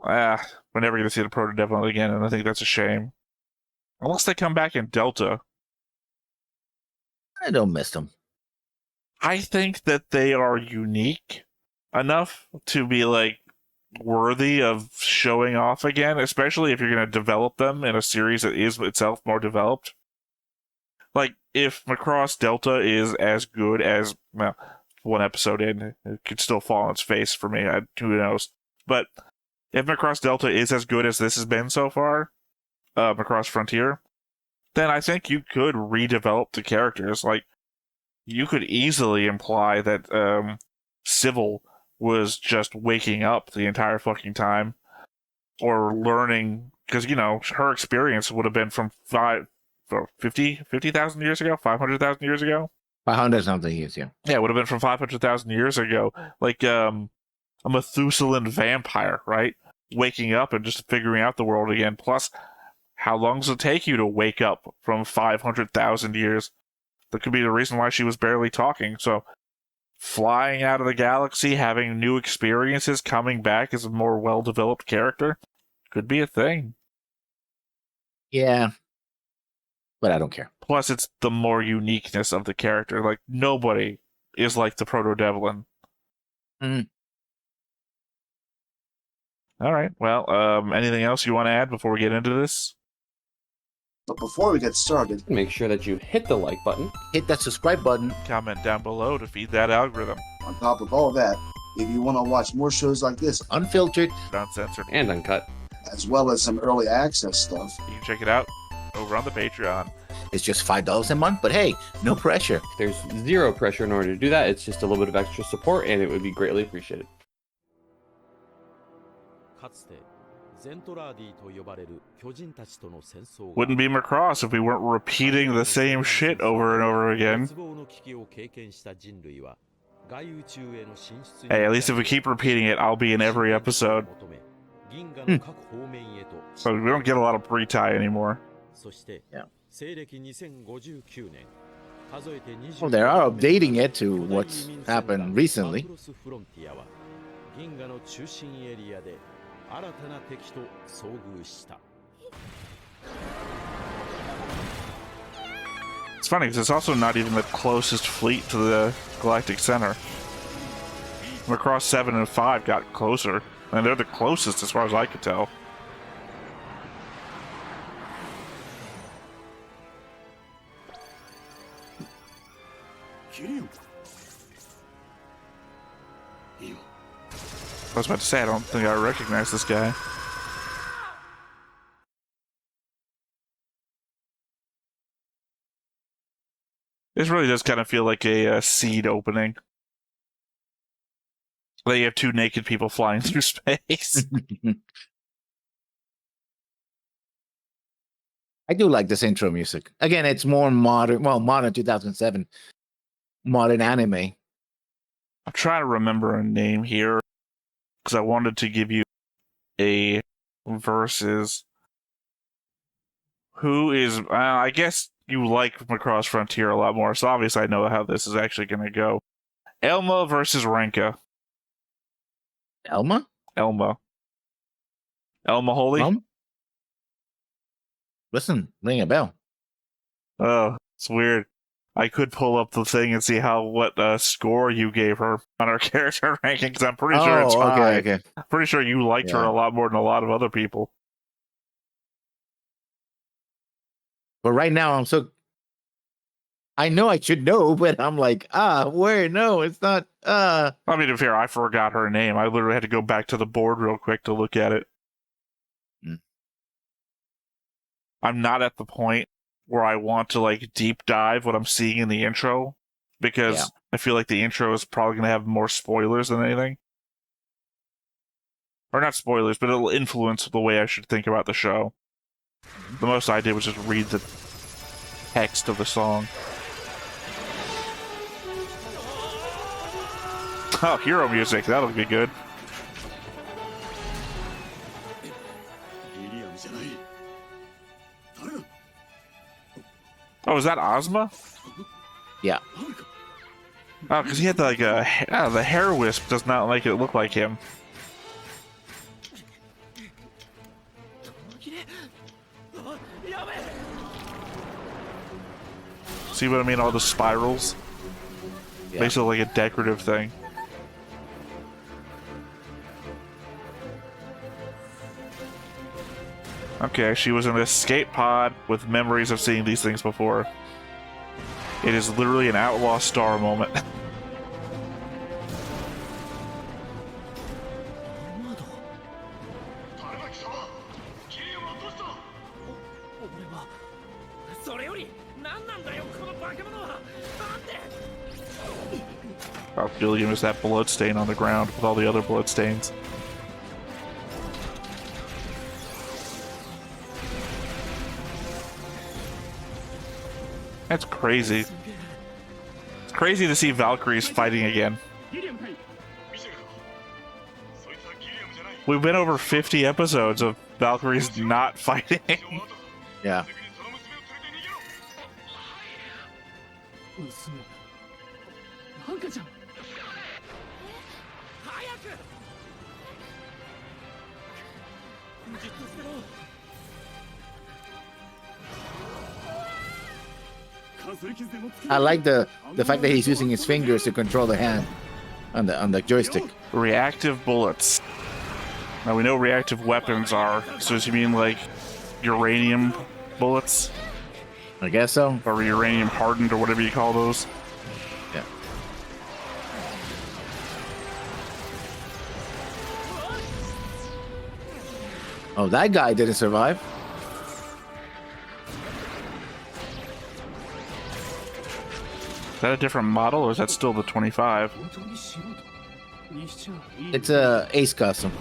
[SPEAKER 1] We're never going to see the Proto-Devil again, and I think that's a shame. Unless they come back in Delta.
[SPEAKER 2] I don't miss them.
[SPEAKER 1] I think that they are unique enough to be like, worthy of showing off again, especially if you're going to develop them in a series that is itself more developed. Like, if Macross Delta is as good as, well, one episode in, it could still fall on its face for me, who knows. But if Macross Delta is as good as this has been so far, Macross Frontier, then I think you could redevelop the characters. Like, you could easily imply that Civil was just waking up the entire fucking time, or learning, because, you know, her experience would have been from 50,000 years ago, 500,000 years ago.
[SPEAKER 2] 500 something years, yeah.
[SPEAKER 1] Yeah, it would have been from 500,000 years ago. Like, a Methuselan vampire, right? Waking up and just figuring out the world again. Plus, how long does it take you to wake up from 500,000 years? That could be the reason why she was barely talking. So, flying out of the galaxy, having new experiences, coming back as a more well-developed character, could be a thing.
[SPEAKER 2] Yeah. But I don't care.
[SPEAKER 1] Plus, it's the more uniqueness of the character. Like, nobody is like the Proto-Devlin.
[SPEAKER 2] Mm.
[SPEAKER 1] All right. Well, anything else you want to add before we get into this?
[SPEAKER 3] But before we get started,
[SPEAKER 4] Make sure that you hit the like button.
[SPEAKER 2] Hit that subscribe button.
[SPEAKER 1] Comment down below to feed that algorithm.
[SPEAKER 3] on top of all that, if you want to watch more shows like this,
[SPEAKER 2] Unfiltered.
[SPEAKER 1] Uncensored.
[SPEAKER 4] And uncut.
[SPEAKER 3] as well as some early access stuff,
[SPEAKER 1] You can check it out over on the Patreon.
[SPEAKER 2] It's just $5 a month, but hey, no pressure.
[SPEAKER 4] There's zero pressure in order to do that. It's just a little bit of extra support, and it would be greatly appreciated.
[SPEAKER 5] かつてゼントラーディと呼ばれる巨人たちとの戦争が
[SPEAKER 1] Wouldn't be Macross if we weren't repeating the same shit over and over again.
[SPEAKER 5] 絶望の危機を経験した人類は外宇宙への進出に
[SPEAKER 1] Hey, at least if we keep repeating it, I'll be in every episode.
[SPEAKER 5] 求め銀河の各方面へと
[SPEAKER 1] So we don't get a lot of pre-tie anymore.
[SPEAKER 5] そして
[SPEAKER 2] Yeah.
[SPEAKER 5] 西暦2059年
[SPEAKER 2] Well, they are updating it to what's happened recently.
[SPEAKER 5] マクロスフロンティアは銀河の中心エリアで新たな敵と遭遇した
[SPEAKER 1] It's funny because it's also not even the closest fleet to the Galactic Center. Macross 7 and 5 got closer, and they're the closest as far as I could tell. I was about to say, I don't think I recognize this guy. This really does kind of feel like a seed opening. Like you have two naked people flying through space.
[SPEAKER 2] I do like this intro music. Again, it's more modern, well, modern 2007, modern anime.
[SPEAKER 1] I'm trying to remember a name here because I wanted to give you a versus. Who is? I guess you like Macross Frontier a lot more, so obviously I know how this is actually going to go. Elma versus Renka.
[SPEAKER 2] Elma?
[SPEAKER 1] Elma Holy?
[SPEAKER 2] Listen, ring a bell.
[SPEAKER 1] Oh, it's weird. I could pull up the thing and see what score you gave her on our character ranking, because I'm pretty sure it's high.
[SPEAKER 2] Okay.
[SPEAKER 1] Pretty sure you liked her a lot more than a lot of other people.
[SPEAKER 2] But right now, I know I should know, but I'm like, where? No, it's not.
[SPEAKER 1] I mean, to be fair, I forgot her name. I literally had to go back to the board real quick to look at it. I'm not at the point where I want to like deep dive what I'm seeing in the intro, because I feel like the intro is probably going to have more spoilers than anything. Or not spoilers, but it'll influence the way I should think about the show. The most I did was just read the text of the song. Oh, hero music. That'll be good. Oh, is that Ozma?
[SPEAKER 2] Yeah.
[SPEAKER 1] Oh, because he had like the hair wisp does not make it look like him. See what I mean? All the spirals. Makes it like a decorative thing. Okay, she was in an escape pod with memories of seeing these things before. It is literally an Outlaw Star moment. About Gilliam is that blood stain on the ground with all the other blood stains. That's crazy. It's crazy to see Valkyries fighting again. We've been over 50 episodes of Valkyries not fighting.
[SPEAKER 2] Yeah. I like the fact that he's using his fingers to control the hand on the joystick.
[SPEAKER 1] Reactive bullets. Now we know reactive weapons are, so does he mean like uranium bullets?
[SPEAKER 2] I guess so.
[SPEAKER 1] Or uranium hardened or whatever you call those?
[SPEAKER 2] Yeah. Oh, that guy didn't survive.
[SPEAKER 1] Is that a different model or is that still the 25?
[SPEAKER 2] It's a Ace custom.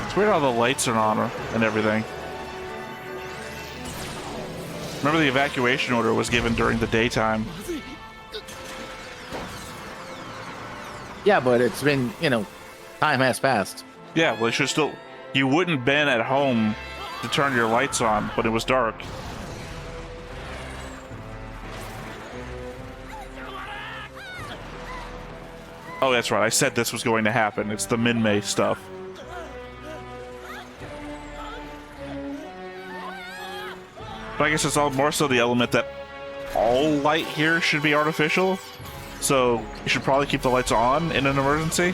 [SPEAKER 1] It's weird how the lights are on and everything. Remember the evacuation order was given during the daytime.
[SPEAKER 2] Yeah, but it's been, time has passed.
[SPEAKER 1] Yeah, well, it should still... You wouldn't been at home to turn your lights on, but it was dark. Oh, that's right. I said this was going to happen. It's the Minmay stuff. But I guess it's all more so the element that all light here should be artificial. So you should probably keep the lights on in an emergency.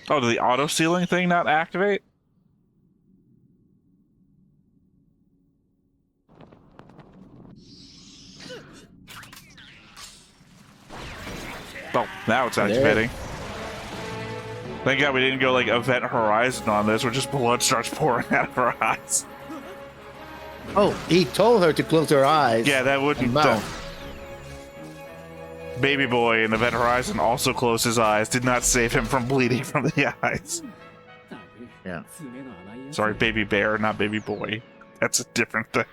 [SPEAKER 1] Oh, did the auto sealing thing not activate? Oh, now it's activating. Thank God we didn't go like Event Horizon on this, where just blood starts pouring out of her eyes.
[SPEAKER 2] Oh, he told her to close her eyes.
[SPEAKER 1] Yeah, that wouldn't. Baby Boy in Event Horizon also closed his eyes, did not save him from bleeding from the eyes.
[SPEAKER 2] Yeah.
[SPEAKER 1] Sorry, Baby Bear, not Baby Boy. That's a different thing.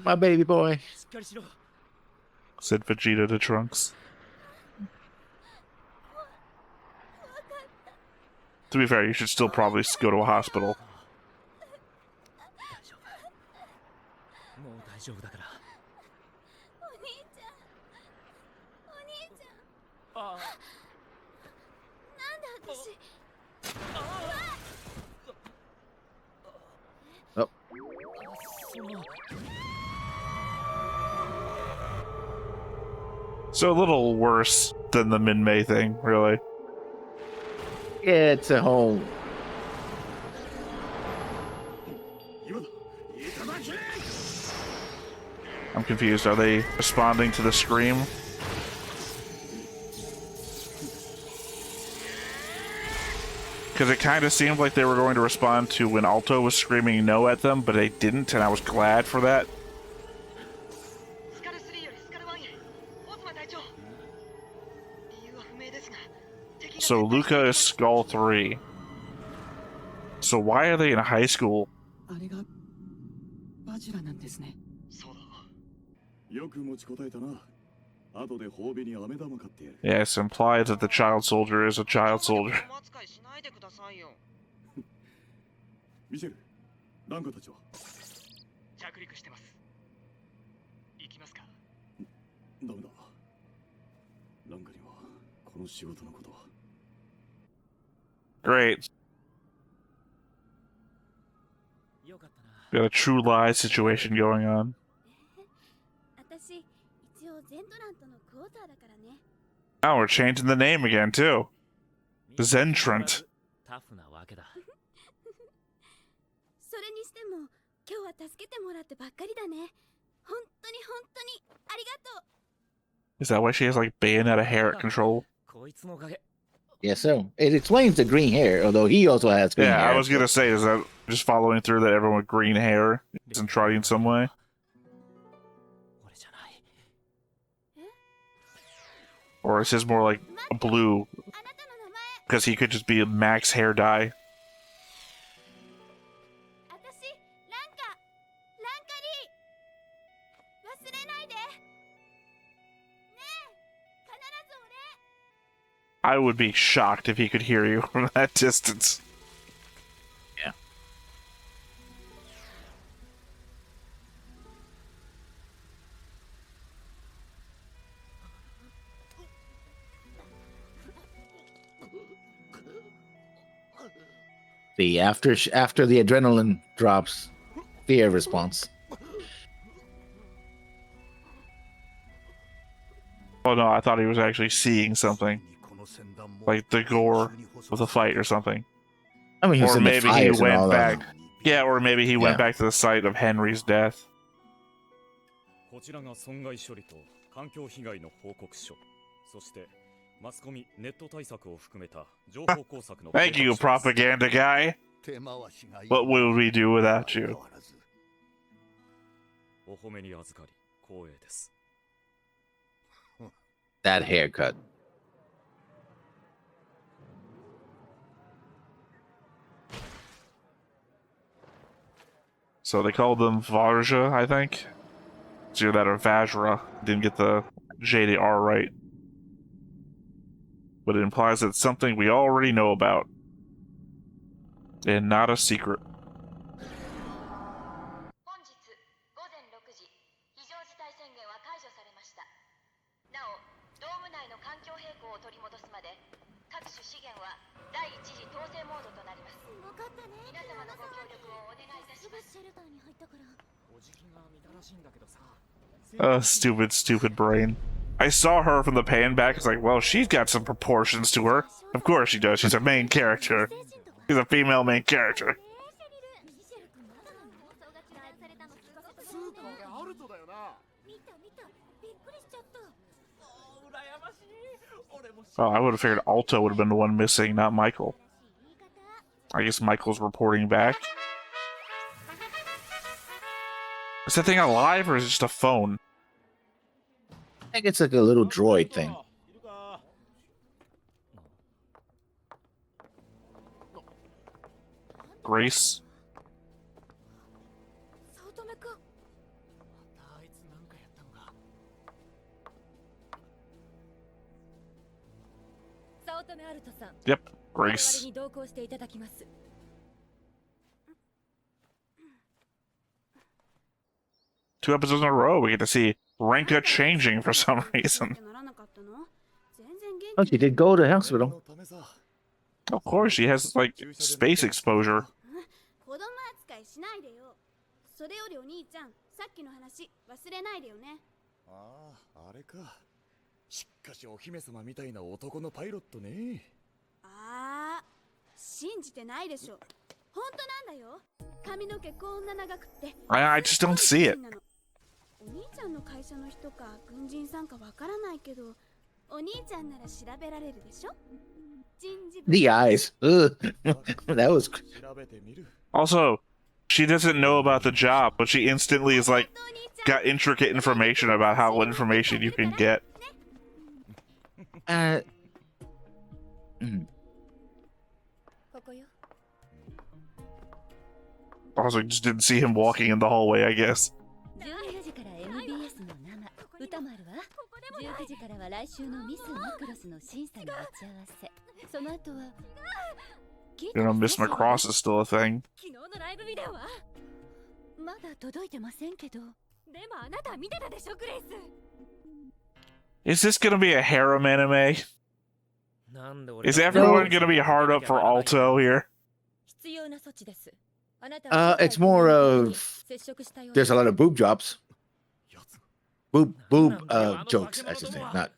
[SPEAKER 2] My baby boy.
[SPEAKER 1] Said Vegeta to Trunks. To be fair, you should still probably go to a hospital.
[SPEAKER 2] Oh.
[SPEAKER 1] So a little worse than the Minmay thing, really.
[SPEAKER 2] It's a whole...
[SPEAKER 1] I'm confused. Are they responding to the scream? Because it kind of seemed like they were going to respond to when Alto was screaming no at them, but they didn't, and I was glad for that. So Luca is Skull 3. So why are they in high school? Yeah, it's implied that the child soldier is a child soldier. Great. Got a true lie situation going on.
[SPEAKER 6] 私一応ゼントラントのクォーターだからね。
[SPEAKER 1] Oh, we're changing the name again, too. Zentrant.
[SPEAKER 5] タフなわけだ。
[SPEAKER 6] それにしても今日は助けてもらってばっかりだね。本当にありがとう。
[SPEAKER 1] Is that why she has like Bayonetta hair at control?
[SPEAKER 5] こいつのおかげ。
[SPEAKER 2] Yeah, so it explains the green hair, although he also has green
[SPEAKER 1] Yeah,
[SPEAKER 2] hair.
[SPEAKER 1] I was gonna say, is that just following through that everyone with green hair isn't trying in some way?
[SPEAKER 5] 俺じゃない。
[SPEAKER 1] Or is his more like a blue?
[SPEAKER 6] あなたの名前。
[SPEAKER 1] Because he could just be a max hair dye.
[SPEAKER 6] 私ランカリー。忘れないで。ねえ、必ず俺。
[SPEAKER 1] I would be shocked if he could hear you from that distance.
[SPEAKER 2] Yeah. The after the adrenaline drops, fear response.
[SPEAKER 1] Oh no, I thought he was actually seeing something. Like the gore of the fight or something.
[SPEAKER 2] I mean, he's
[SPEAKER 1] Or
[SPEAKER 2] in the
[SPEAKER 1] maybe he
[SPEAKER 2] fires and
[SPEAKER 1] went
[SPEAKER 2] all that.
[SPEAKER 1] back. Yeah, or maybe he went
[SPEAKER 2] Yeah.
[SPEAKER 1] back to the site of Henry's death.
[SPEAKER 5] こちらが損害処理と環境被害の報告書。そしてマスコミネット対策を含めた情報工作の。
[SPEAKER 1] Thank you, propaganda guy. What would we do without you?
[SPEAKER 5] お褒めに預かり光栄です。
[SPEAKER 2] That haircut.
[SPEAKER 1] So they called them Varja, I think. It's either that or Vajra. Didn't get the JDR right. But it implies that it's something we already know about. And not a secret.
[SPEAKER 6] 本日午前6時、非常事態宣言は解除されました。なお、ドーム内の環境平衡を取り戻すまで、各種資源は第一次統制モードとなります。分かったね。皆様のご協力をお願いいたします。シェルターに入ったから。
[SPEAKER 5] お辞儀が乱らしいんだけどさ。
[SPEAKER 1] Stupid brain. I saw her from the pan back. It's like, well, she's got some proportions to her. Of course she does. She's a main character. She's a female main character.
[SPEAKER 5] スーパーがアルトだよな。
[SPEAKER 6] 見たびっくりしちゃった。
[SPEAKER 5] 羨ましい。俺も。
[SPEAKER 1] Oh, I would have figured Alto would have been the one missing, not Michael. I guess Michael's reporting back. Is that thing alive or is it just a phone?
[SPEAKER 2] I think it's like a little droid thing.
[SPEAKER 1] Grace?
[SPEAKER 6] 早乙女くん。
[SPEAKER 5] またあいつなんかやったのか。
[SPEAKER 6] 早乙女アルトさん。
[SPEAKER 1] Yep,
[SPEAKER 6] 我々
[SPEAKER 1] Grace.
[SPEAKER 6] に同行していただきます。
[SPEAKER 1] 2 episodes in a row, we get to see Renka changing for some reason.
[SPEAKER 2] Oh, she did go to the hospital.
[SPEAKER 1] Of course, she has, like, space exposure.
[SPEAKER 6] 子供扱いしないでよ。それよりお兄ちゃん、さっきの話忘れないでよね。
[SPEAKER 7] ああ、あれか。しかしお姫様みたいな男のパイロットね。
[SPEAKER 6] ああ、信じてないでしょ。本当なんだよ。髪の毛こんな長くって。
[SPEAKER 1] I just don't see it.
[SPEAKER 6] お兄ちゃんの会社の人か軍人さんかわからないけど、お兄ちゃんなら調べられるでしょ。人事部。
[SPEAKER 2] The eyes. Ugh. That was.
[SPEAKER 7] 調べてみる。
[SPEAKER 1] Also, she doesn't know about the job, but she instantly is like, got intricate information about how information you can get.
[SPEAKER 2] Mm.
[SPEAKER 6] ここよ。
[SPEAKER 1] Also, just didn't see him walking in the hallway, I guess.
[SPEAKER 8] 17時から MBS の生歌もあるわ。19時からは来週のミスマクロスの審査の打ち合わせ。その後は
[SPEAKER 1] You know, Miss Macross is still a thing.
[SPEAKER 6] 昨日のライブビデオは
[SPEAKER 8] まだ届いてませんけど。
[SPEAKER 6] でもあなた見てたでしょ、グレイス。
[SPEAKER 1] Is this gonna be a harem anime? Is everyone going to be hard up for Alto here?
[SPEAKER 2] It's more of there's a lot of boob drops. Boob jokes, I should say. Not.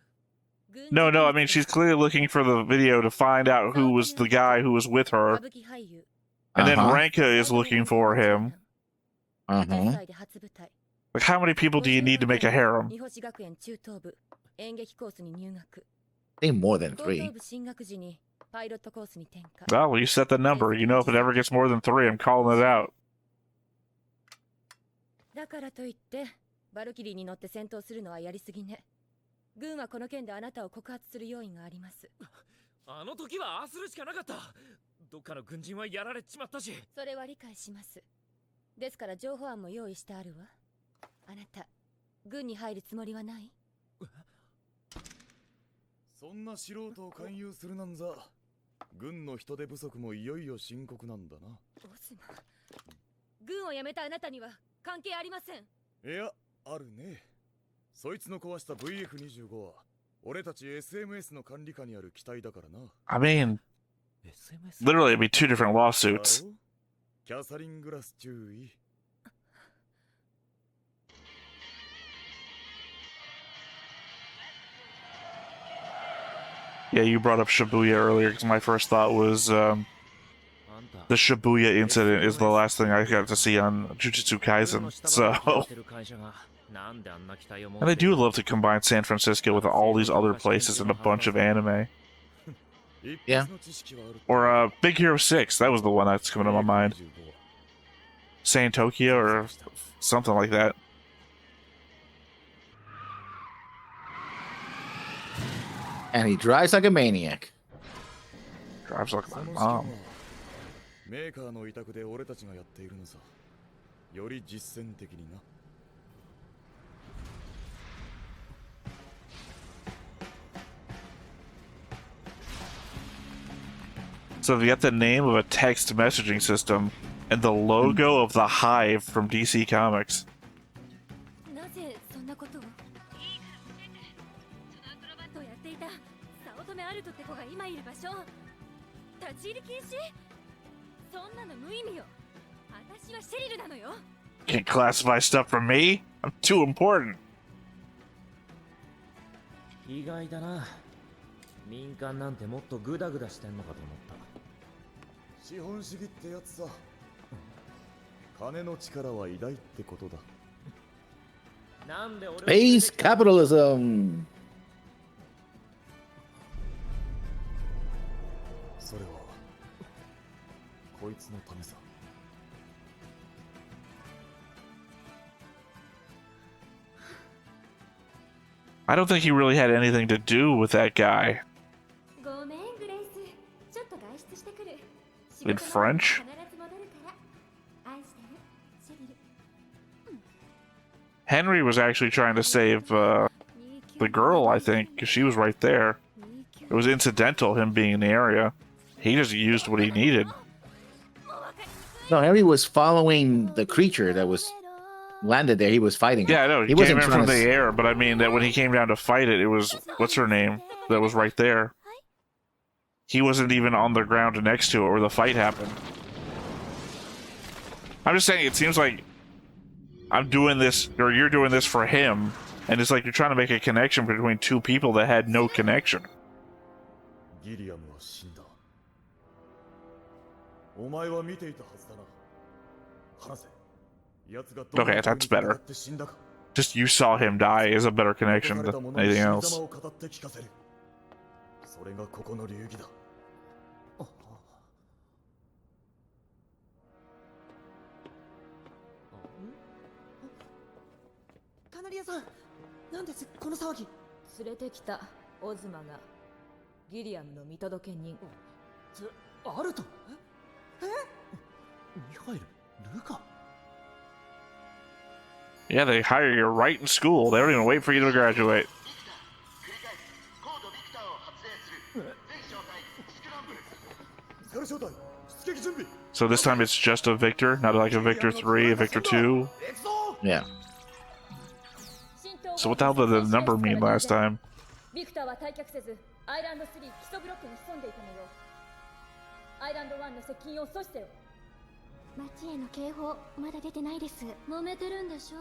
[SPEAKER 1] No, I mean, she's clearly looking for the video to find out who was the guy who was with her. And then Ranka is looking for him. Like, how many people do you need to make a harem?
[SPEAKER 2] I think more than 3.
[SPEAKER 1] Well, you set the number. You know, if it ever gets more than 3, I'm calling it out.
[SPEAKER 8] だからといってバルキリーに乗って戦闘するのはやりすぎね。軍はこの件であなたを告発する用意があります。
[SPEAKER 5] あの時はああするしかなかった。どっかの軍人はやられちまったし。
[SPEAKER 8] それは理解します。ですから情報案も用意してあるわ。あなた、軍に入るつもりはない？
[SPEAKER 7] そんな素人を勧誘するなんざ、軍の人手不足もいよいよ深刻なんだな。
[SPEAKER 8] オスマ、軍を辞めたあなたには関係ありません。
[SPEAKER 7] いや、あるね。そいつの壊した VF25 は俺たち SMS の管理下にある機体だからな。
[SPEAKER 1] I mean, literally it'd be 2 different lawsuits.
[SPEAKER 7] キャサリン・グラス注意。
[SPEAKER 1] Yeah, you brought up Shibuya earlier because my first thought was the Shibuya incident is the last thing I got to see on Jujutsu Kaisen. So, and I do love to combine San Francisco with all these other places in a bunch of anime.
[SPEAKER 2] Yeah.
[SPEAKER 1] Or Big Hero 6, that was the one that's coming to my mind. San Tokyo or something like that.
[SPEAKER 2] And he drives like a maniac.
[SPEAKER 1] Drives like my mom.
[SPEAKER 7] メーカーの委託で俺たちがやっているのさ。より実践的にな。
[SPEAKER 1] So they got the name of a text messaging system and the logo of the Hive from DC Comics.
[SPEAKER 8] なぜそんなことを？とやっていた早乙女アルトって子が今いる場所。立ち入り禁止？そんなの無意味よ。私はシェリルなのよ。
[SPEAKER 1] Can't classify stuff from me? I'm too important.
[SPEAKER 9] 意外だな。民間なんてもっとグダグダしてんのかと思った。
[SPEAKER 7] 資本主義ってやつさ。金の力は偉大ってことだ。
[SPEAKER 9] なんで俺
[SPEAKER 2] Base capitalism.
[SPEAKER 7] それはこいつのためさ。
[SPEAKER 1] I don't think he really had anything to do with that guy.
[SPEAKER 8] ごめんグレイス。ちょっと外出してくる。
[SPEAKER 1] In French?
[SPEAKER 8] 必ず戻るから。愛してる、シェリル。
[SPEAKER 1] Henry was actually trying to save the girl, I think, because she was right there. It was incidental, him being in the area. He just used what he needed.
[SPEAKER 2] No, Henry was following the creature that was landed there. He was fighting.
[SPEAKER 1] Yeah, I know. He came
[SPEAKER 2] wasn't
[SPEAKER 1] in
[SPEAKER 2] trying
[SPEAKER 1] from
[SPEAKER 2] to
[SPEAKER 1] the air, but I mean that when he came down to fight it, it was, what's her name, that was right there. He wasn't even on the ground next to it where the fight happened. I'm just saying, it seems like I'm doing this, or you're doing this for him, and it's like you're trying to make a connection between 2 people that had no connection.
[SPEAKER 7] ギリアムは死んだ。お前は見ていたはずだな。話せ。奴が
[SPEAKER 1] Okay, that's better. Just you saw him die is a better connection than anything else.
[SPEAKER 7] それがここの流儀だ。
[SPEAKER 10] カナリアさん、なんですこの騒ぎ？
[SPEAKER 8] 連れてきたオズマがギリアムの見届け人。
[SPEAKER 10] アルト？え？
[SPEAKER 9] ミハイル、ルカ？
[SPEAKER 1] Yeah, they hire you right in school. They don't even wait for you to graduate. So this time it's just a Victor, not like a Victor 3, a Victor 2.
[SPEAKER 2] Yeah.
[SPEAKER 1] So what the hell did the number mean last time?
[SPEAKER 8] ビクターは退却せずアイランド3基礎ブロックに潜んでいたのよ。アイランド1の接近を阻止せよ。
[SPEAKER 6] 町への警報まだ出てないです。
[SPEAKER 8] 揉めてるんでしょ。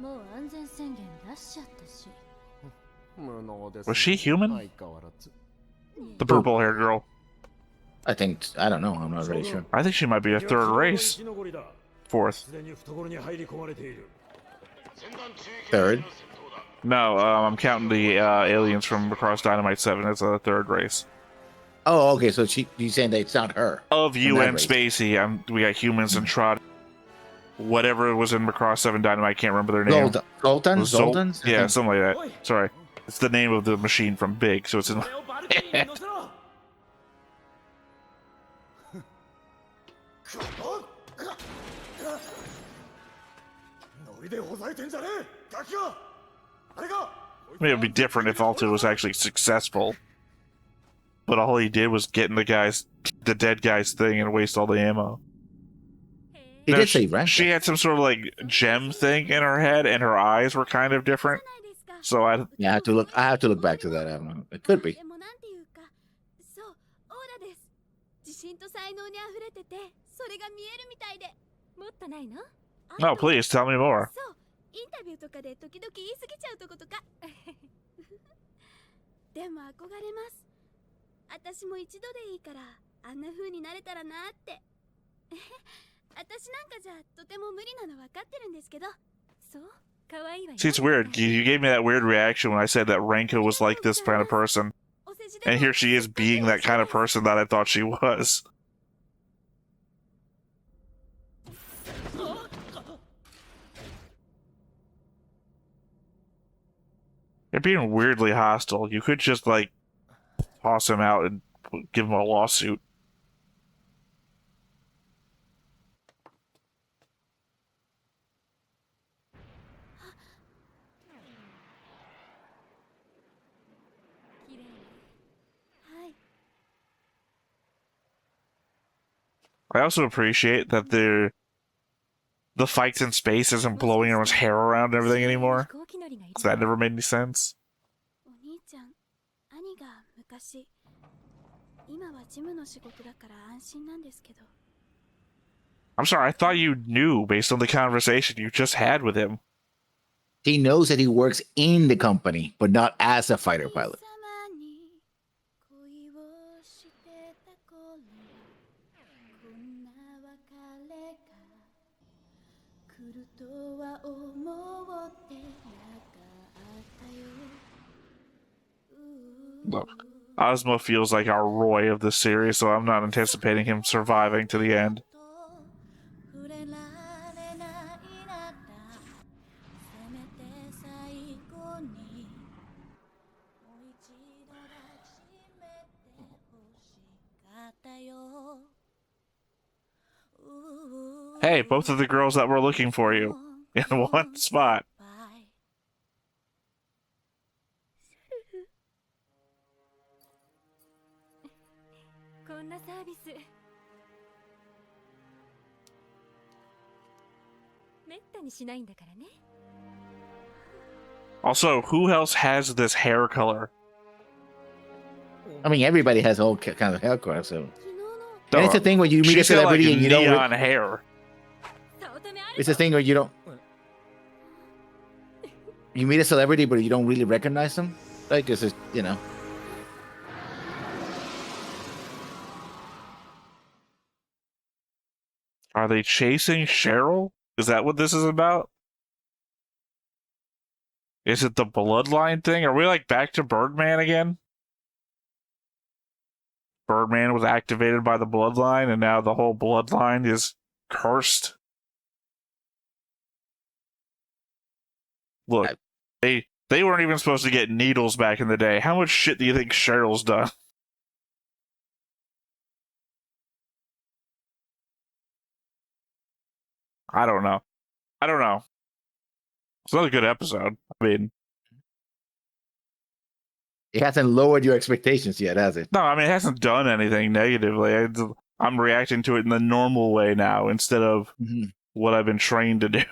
[SPEAKER 8] もう安全宣言出しちゃったし。
[SPEAKER 1] Was she human? The purple-haired girl.
[SPEAKER 2] I don't know. I'm not really sure.
[SPEAKER 1] I think she might be a third race. Fourth.
[SPEAKER 2] Third?
[SPEAKER 1] No, I'm counting the aliens from Macross Dynamite 7 as a third race.
[SPEAKER 2] Oh, okay. So you're saying that it's not her.
[SPEAKER 1] Of you
[SPEAKER 2] that
[SPEAKER 1] and
[SPEAKER 2] race.
[SPEAKER 1] Spacey, we got humans and Trot. Whatever was in Macross 7 Dynamite, I can't remember their name.
[SPEAKER 2] Zoltan?
[SPEAKER 1] Zoltan? Yeah, something like that. Sorry. It's the name of the machine from Big, so it's in... I mean, it would be different if Alto was actually successful. But all he did was get in the dead guy's thing and waste all the ammo.
[SPEAKER 2] He did say rent.
[SPEAKER 1] She had some sort of like gem thing in her head, and her eyes were kind of different. So I
[SPEAKER 2] have to look back to that. I don't know. It could be.
[SPEAKER 1] No, please tell me more.
[SPEAKER 6] インタビューとかで時々言い過ぎちゃうとことか。でも憧れます。私も一度でいいからあんな風になれたらなって。私なんかじゃとても無理なの分かってるんですけど。そう、可愛いわよ。
[SPEAKER 1] See, it's weird. You gave me that weird reaction when I said that Renko was like this kind of person. And here she is being that kind of person that I thought she was. You're being weirdly hostile. You could just, like, toss him out and give him a lawsuit. I also appreciate that the fights in space isn't blowing everyone's hair around and everything anymore. Because that never made any sense. I'm sorry, I thought you knew based on the conversation you just had with him.
[SPEAKER 2] He knows that he works in the company, but not as a fighter pilot.
[SPEAKER 1] Look, Osmo feels like our Roy of this series, so I'm not anticipating him surviving to the end. Hey, both of the girls that were looking for you in one spot. Also, who else has this hair color?
[SPEAKER 2] I mean, everybody has all kind of hair color, so.
[SPEAKER 1] No,
[SPEAKER 2] and it's a thing where you meet a celebrity
[SPEAKER 1] like
[SPEAKER 2] and you don't.
[SPEAKER 1] Neon hair.
[SPEAKER 2] It's a thing where you don't. You meet a celebrity, but you don't really recognize them. Like this is, you know.
[SPEAKER 1] Are they chasing Cheryl? Is that what this is about? Is it the bloodline thing? Are we like back to Birdman again? Birdman was activated by the bloodline, and now the whole bloodline is cursed. Look, they weren't even supposed to get needles back in the day. How much shit do you think Cheryl's done? I don't know. It's not a good episode. I mean,
[SPEAKER 2] it hasn't lowered your expectations yet, has it?
[SPEAKER 1] No, I mean, it hasn't done anything negatively. I'm reacting to it in the normal way now instead of what I've been trained to do.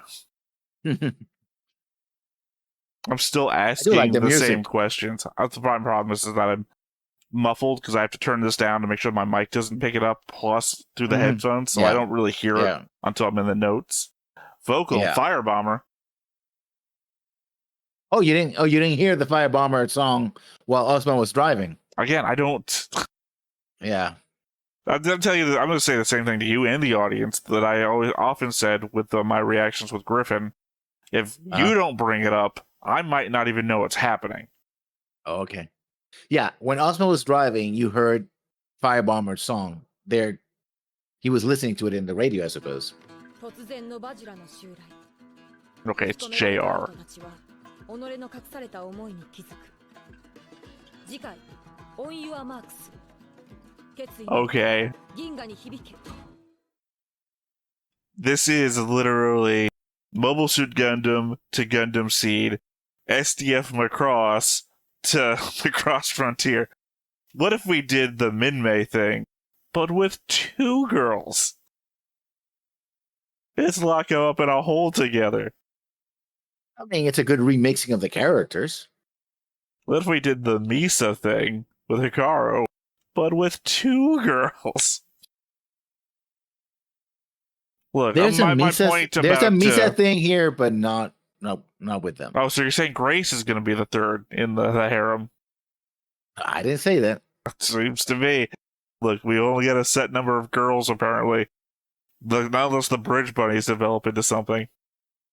[SPEAKER 1] I'm still asking the same questions. That's the problem is that muffled because I have to turn this down to make sure my mic doesn't pick it up, plus through the
[SPEAKER 2] Mhm.
[SPEAKER 1] headphones, so
[SPEAKER 2] Yeah.
[SPEAKER 1] I don't really hear it until I'm in the notes. Vocal
[SPEAKER 2] Yeah.
[SPEAKER 1] Firebomber.
[SPEAKER 2] Oh, you didn't hear the Firebomber song while Osman was driving.
[SPEAKER 1] Again, I don't.
[SPEAKER 2] Yeah.
[SPEAKER 1] I'm telling you, I'm going to say the same thing to you and the audience that I often said with my reactions with Griffin. If you don't bring it up, I might not even know what's happening.
[SPEAKER 2] Oh, okay. Yeah, when Osman was driving, you heard Firebomber's song. There, he was listening to it in the radio, I suppose.
[SPEAKER 8] 突然のバジラの襲来
[SPEAKER 1] Okay, it's
[SPEAKER 8] 閉じ込められた
[SPEAKER 1] JR.
[SPEAKER 8] 人たちは己の隠された思いに気づく次回オン・ユア・マークス決意の
[SPEAKER 1] Okay.
[SPEAKER 8] 銀河に響け
[SPEAKER 1] This is literally Mobile Suit Gundam to Gundam Seed, SDF Macross to Macross Frontier. What if we did the Minmay thing, but with 2 girls? Let's lock them up in a hole together.
[SPEAKER 2] I mean, it's a good remixing of the characters.
[SPEAKER 1] What if we did the Misa thing with Hikaru, but with 2 girls? Look,
[SPEAKER 2] There's
[SPEAKER 1] my
[SPEAKER 2] a Misa,
[SPEAKER 1] point
[SPEAKER 2] there's
[SPEAKER 1] about
[SPEAKER 2] a Misa thing here, but not with them.
[SPEAKER 1] Oh, so you're saying Grace is going to be the 3rd in the harem?
[SPEAKER 2] I didn't say that.
[SPEAKER 1] Seems to me. Look, we only got a set number of girls, apparently. Not unless the Bridge Bunnies develop into something.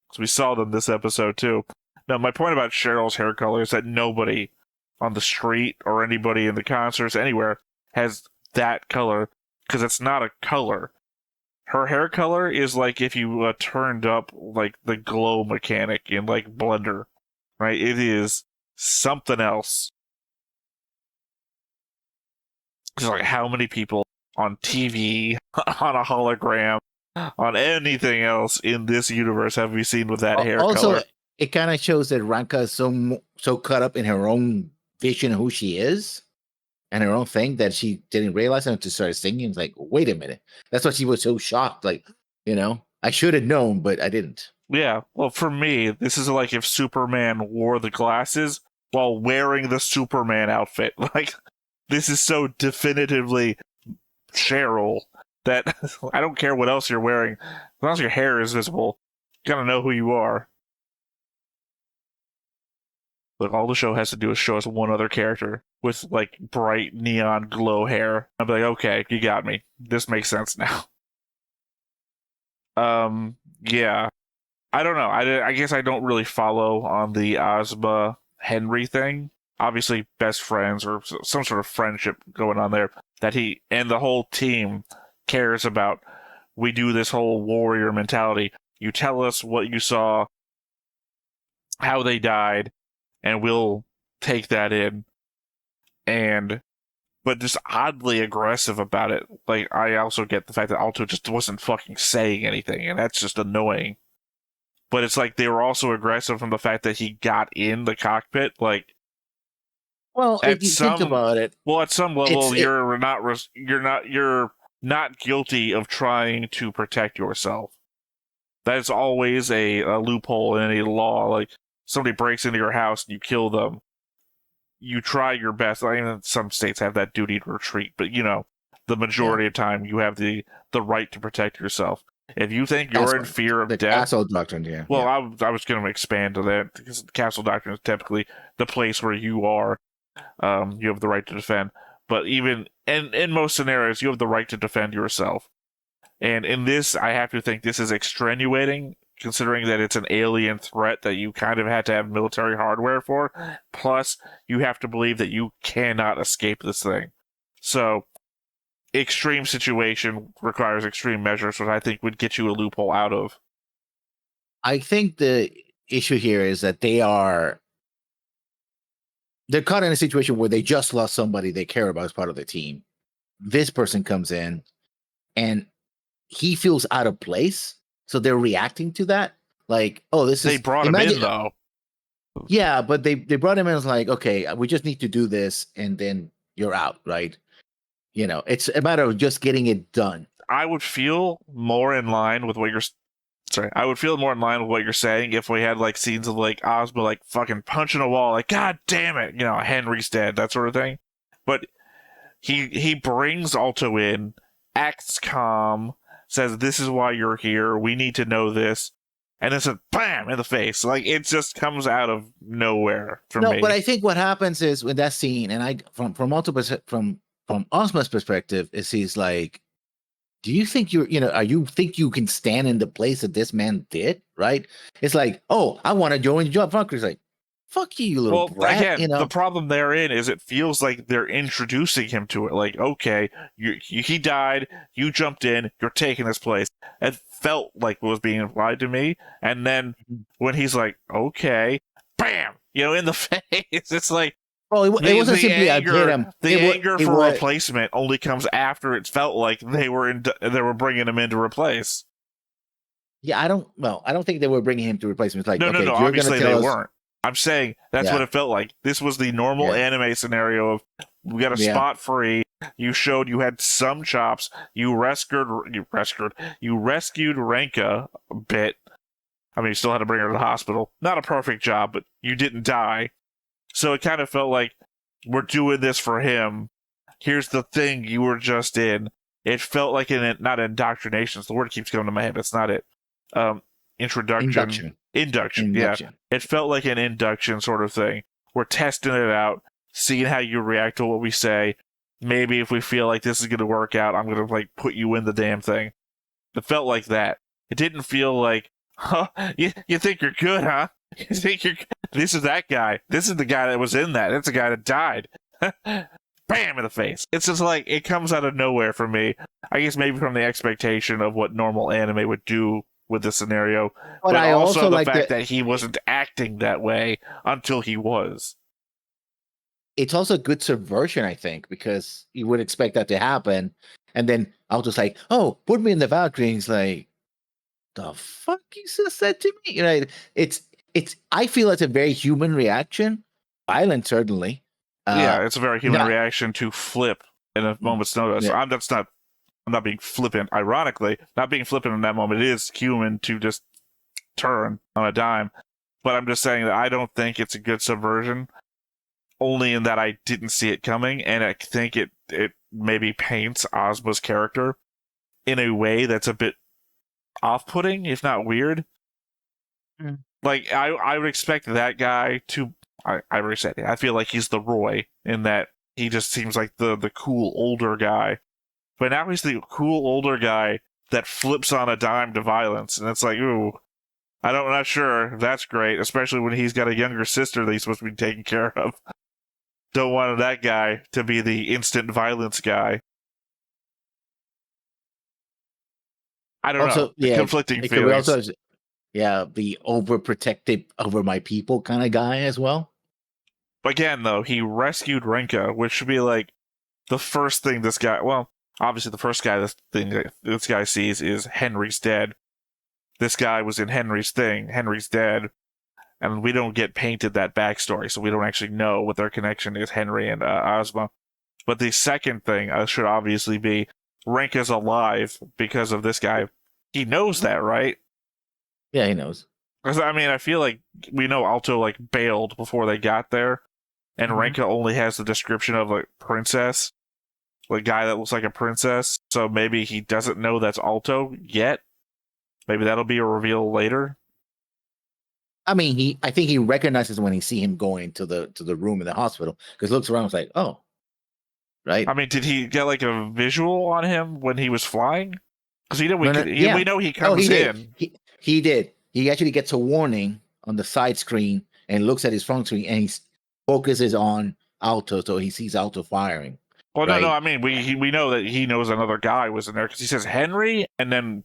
[SPEAKER 1] Because we saw them this episode, too. Now, my point about Cheryl's hair color is that nobody on the street or anybody in the concerts, anywhere, has that color. Because it's not a color. Her hair color is like if you turned up, like, the glow mechanic in, like, Blender. Right? It is something else. It's like, how many people on TV, on a hologram, on anything else in this universe have we seen with that hair
[SPEAKER 2] also,
[SPEAKER 1] color?
[SPEAKER 2] it kind of shows that Ranka is so caught up in her own vision of who she is and her own thing that she didn't realize until she started singing. It's like, wait a minute. That's why she was so shocked. Like, I should have known, but I didn't.
[SPEAKER 1] Yeah, well, for me, this is like if Superman wore the glasses while wearing the Superman outfit. Like, this is so definitively Cheryl that I don't care what else you're wearing. As long as your hair is visible, you gotta know who you are. Look, all the show has to do is show us one other character with, like, bright neon glow hair. I'll be like, okay, you got me. This makes sense now. Yeah. I don't know. I guess I don't really follow on the Ozma Henry thing. Obviously, best friends or some sort of friendship going on there that he and the whole team cares about. We do this whole warrior mentality. You tell us what you saw, how they died, and we'll take that in. But just oddly aggressive about it. Like, I also get the fact that Alto just wasn't fucking saying anything, and that's just annoying. But it's like they were also aggressive from the fact that he got in the cockpit. Like,
[SPEAKER 2] well, if you think about it,
[SPEAKER 1] well, at some level, you're not guilty of trying to protect yourself. That is always a loophole in any law. Like, somebody breaks into your house and you kill them. You try your best. I mean, some states have that duty to retreat, but the majority of time you have the right to protect yourself. If you think you're in fear of
[SPEAKER 2] the
[SPEAKER 1] death,
[SPEAKER 2] Castle Doctrine, yeah.
[SPEAKER 1] Well, I was going to expand to that because the Castle Doctrine is typically the place where you are. You have the right to defend, but even in most scenarios, you have the right to defend yourself. And in this, I have to think this is extenuating, considering that it's an alien threat that you kind of had to have military hardware for. Plus, you have to believe that you cannot escape this thing. So, extreme situation requires extreme measures, which I think would get you a loophole out of.
[SPEAKER 2] I think the issue here is that they're caught in a situation where they just lost somebody they care about as part of the team. This person comes in and he feels out of place. So they're reacting to that. Like, oh,
[SPEAKER 1] they brought him in, though.
[SPEAKER 2] Yeah, but they brought him in as like, okay, we just need to do this and then you're out, right? It's a matter of just getting it done.
[SPEAKER 1] I would feel more in line with what you're saying if we had like scenes of like Ozma like fucking punching a wall, like, God damn it, Henry's dead, that sort of thing. But he brings Alto in, acts calm, says, "This is why you're here. We need to know this," and it's a bam in the face. Like, it just comes out of nowhere for me.
[SPEAKER 2] No, but I think what happens is with that scene, and I from Ozma's perspective, is he's like, do you think are you think you can stand in the place that this man did? Right? It's like, oh, I want to join the job. Fucker's like, fuck you, you little brat.
[SPEAKER 1] Again, the problem therein is it feels like they're introducing him to it. Like, okay, he died, you jumped in, you're taking this place. It felt like it was being implied to me. And then when he's like, okay, bam, in the face, it's like,
[SPEAKER 2] well, it wasn't simply
[SPEAKER 1] anger,
[SPEAKER 2] I hit him.
[SPEAKER 1] The anger for replacement only comes after it felt like they were bringing him in to replace.
[SPEAKER 2] Yeah, I don't think they were bringing him to replace him. It's like,
[SPEAKER 1] no,
[SPEAKER 2] okay,
[SPEAKER 1] no,
[SPEAKER 2] you're
[SPEAKER 1] obviously
[SPEAKER 2] gonna tell
[SPEAKER 1] they
[SPEAKER 2] us,
[SPEAKER 1] weren't. I'm saying that's what it felt like. This was the normal anime scenario of, we got a spot free. You showed you had some chops. You rescued Renka a bit. I mean, you still had to bring her to the hospital. Not a perfect job, but you didn't die. So it kind of felt like, we're doing this for him. Here's the thing you were just in. It felt like not indoctrination. The word keeps coming to my head. That's not it. Induction. Yeah. It felt like an induction sort of thing. We're testing it out, seeing how you react to what we say. Maybe if we feel like this is going to work out, I'm going to put you in the damn thing. It felt like that. It didn't feel like, you think you're good, huh? You think this is that guy. This is the guy that was in that. That's the guy that died. Bam in the face. It's just like, it comes out of nowhere for me. I guess maybe from the expectation of what normal anime would do with the scenario, but
[SPEAKER 2] I
[SPEAKER 1] also the
[SPEAKER 2] like
[SPEAKER 1] fact that he wasn't acting that way until he was.
[SPEAKER 2] It's also a good subversion, I think, because you would expect that to happen, and then I'll just like, oh, put me in the Valkyrie. He's like, the fuck you just said to me? It's. I feel it's a very human reaction, violent certainly.
[SPEAKER 1] It's a very human reaction to flip in a moment's notice.
[SPEAKER 2] Yeah.
[SPEAKER 1] I'm not being flippant. Ironically, not being flippant in that moment. It is human to just turn on a dime. But I'm just saying that I don't think it's a good subversion, only in that I didn't see it coming, and I think it maybe paints Ozma's character in a way that's a bit off-putting, if not weird. Like, I would expect that guy to... I already said it. I feel like he's the Roy, in that he just seems like the cool older guy. But now he's the cool older guy that flips on a dime to violence, and it's like, ooh, I'm not sure that's great, especially when he's got a younger sister that he's supposed to be taking care of. Don't want that guy to be the instant violence guy. I don't know. Conflicting feelings.
[SPEAKER 2] The overprotective over my people kind of guy as well.
[SPEAKER 1] Again, though, he rescued Renka, which should be like the first thing this guy... Well, obviously the first thing this guy sees is Henry's dead. This guy was in Henry's thing. Henry's dead. And we don't get painted that backstory, so we don't actually know what their connection is, Henry and Ozma. But the second thing should obviously be Renka's alive because of this guy. He knows that, right?
[SPEAKER 2] Yeah, he knows.
[SPEAKER 1] I mean, I feel like we know Alto bailed before they got there, and Renka only has the description of princess, guy that looks like a princess. So maybe he doesn't know that's Alto yet. Maybe that'll be a reveal later.
[SPEAKER 2] I mean, I think he recognizes when he see him going to the room in the hospital, because he looks around and is like, oh, right.
[SPEAKER 1] I mean, did he get a visual on him when he was flying? Because we know he comes in.
[SPEAKER 2] He did. He actually gets a warning on the side screen and looks at his front screen, and he focuses on Alto, so he sees Alto firing.
[SPEAKER 1] Well, right? No. I mean, we know that he knows another guy was in there because he says Henry, and then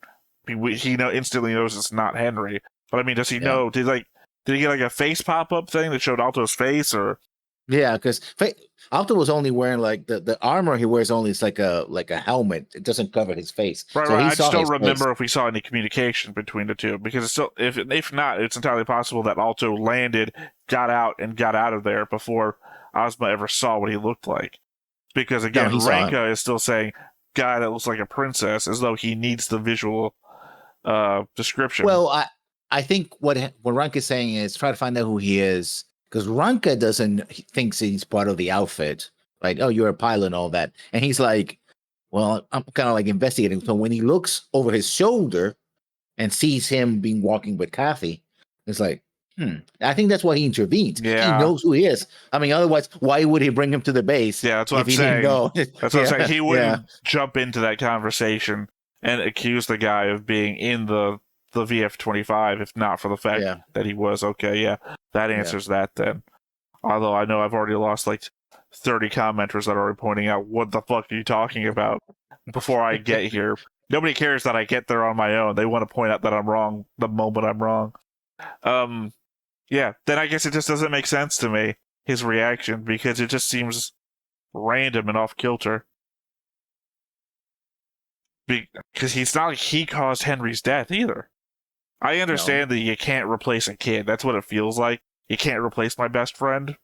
[SPEAKER 1] he instantly knows it's not Henry. But I mean, does he know? Did he get a face pop up thing that showed Alto's face, or? Yeah,
[SPEAKER 2] because Alto was only wearing the armor he wears only is like a helmet. It doesn't cover his face.
[SPEAKER 1] Right, so right. I just don't remember if we saw any communication between the two, because it's still, if not, it's entirely possible that Alto landed, got out of there before Ozma ever saw what he looked like. Because again, Renka is still saying guy that looks like a princess, as though he needs the visual description.
[SPEAKER 2] Well, I think what Renka is saying is try to find out who he is. Because Renka thinks he's part of the outfit, Like, oh, you're a pilot and all that. And he's like, well, I'm kind of like investigating. So when he looks over his shoulder and sees him being walking with Kathy, it's like, I think that's why he intervened. He
[SPEAKER 1] Yeah.
[SPEAKER 2] knows who he is. I mean, otherwise, why would he bring him to the base?
[SPEAKER 1] Yeah, that's what
[SPEAKER 2] if
[SPEAKER 1] I'm
[SPEAKER 2] he
[SPEAKER 1] saying.
[SPEAKER 2] Didn't know?
[SPEAKER 1] That's what I'm saying. He wouldn't jump into that conversation and accuse the guy of being in the VF-25 if not for the fact that he was. Okay, yeah, that answers that then. Although I know I've already lost like 30 commenters that are pointing out, what the fuck are you talking about before I get here? Nobody cares that I get there on my own. They want to point out that I'm wrong the moment I'm wrong. Yeah, then I guess it just doesn't make sense to me, his reaction, because it just seems random and off kilter. Because he's not like he caused Henry's death either. I understand that you can't replace a kid. That's what it feels like. You can't replace my best friend.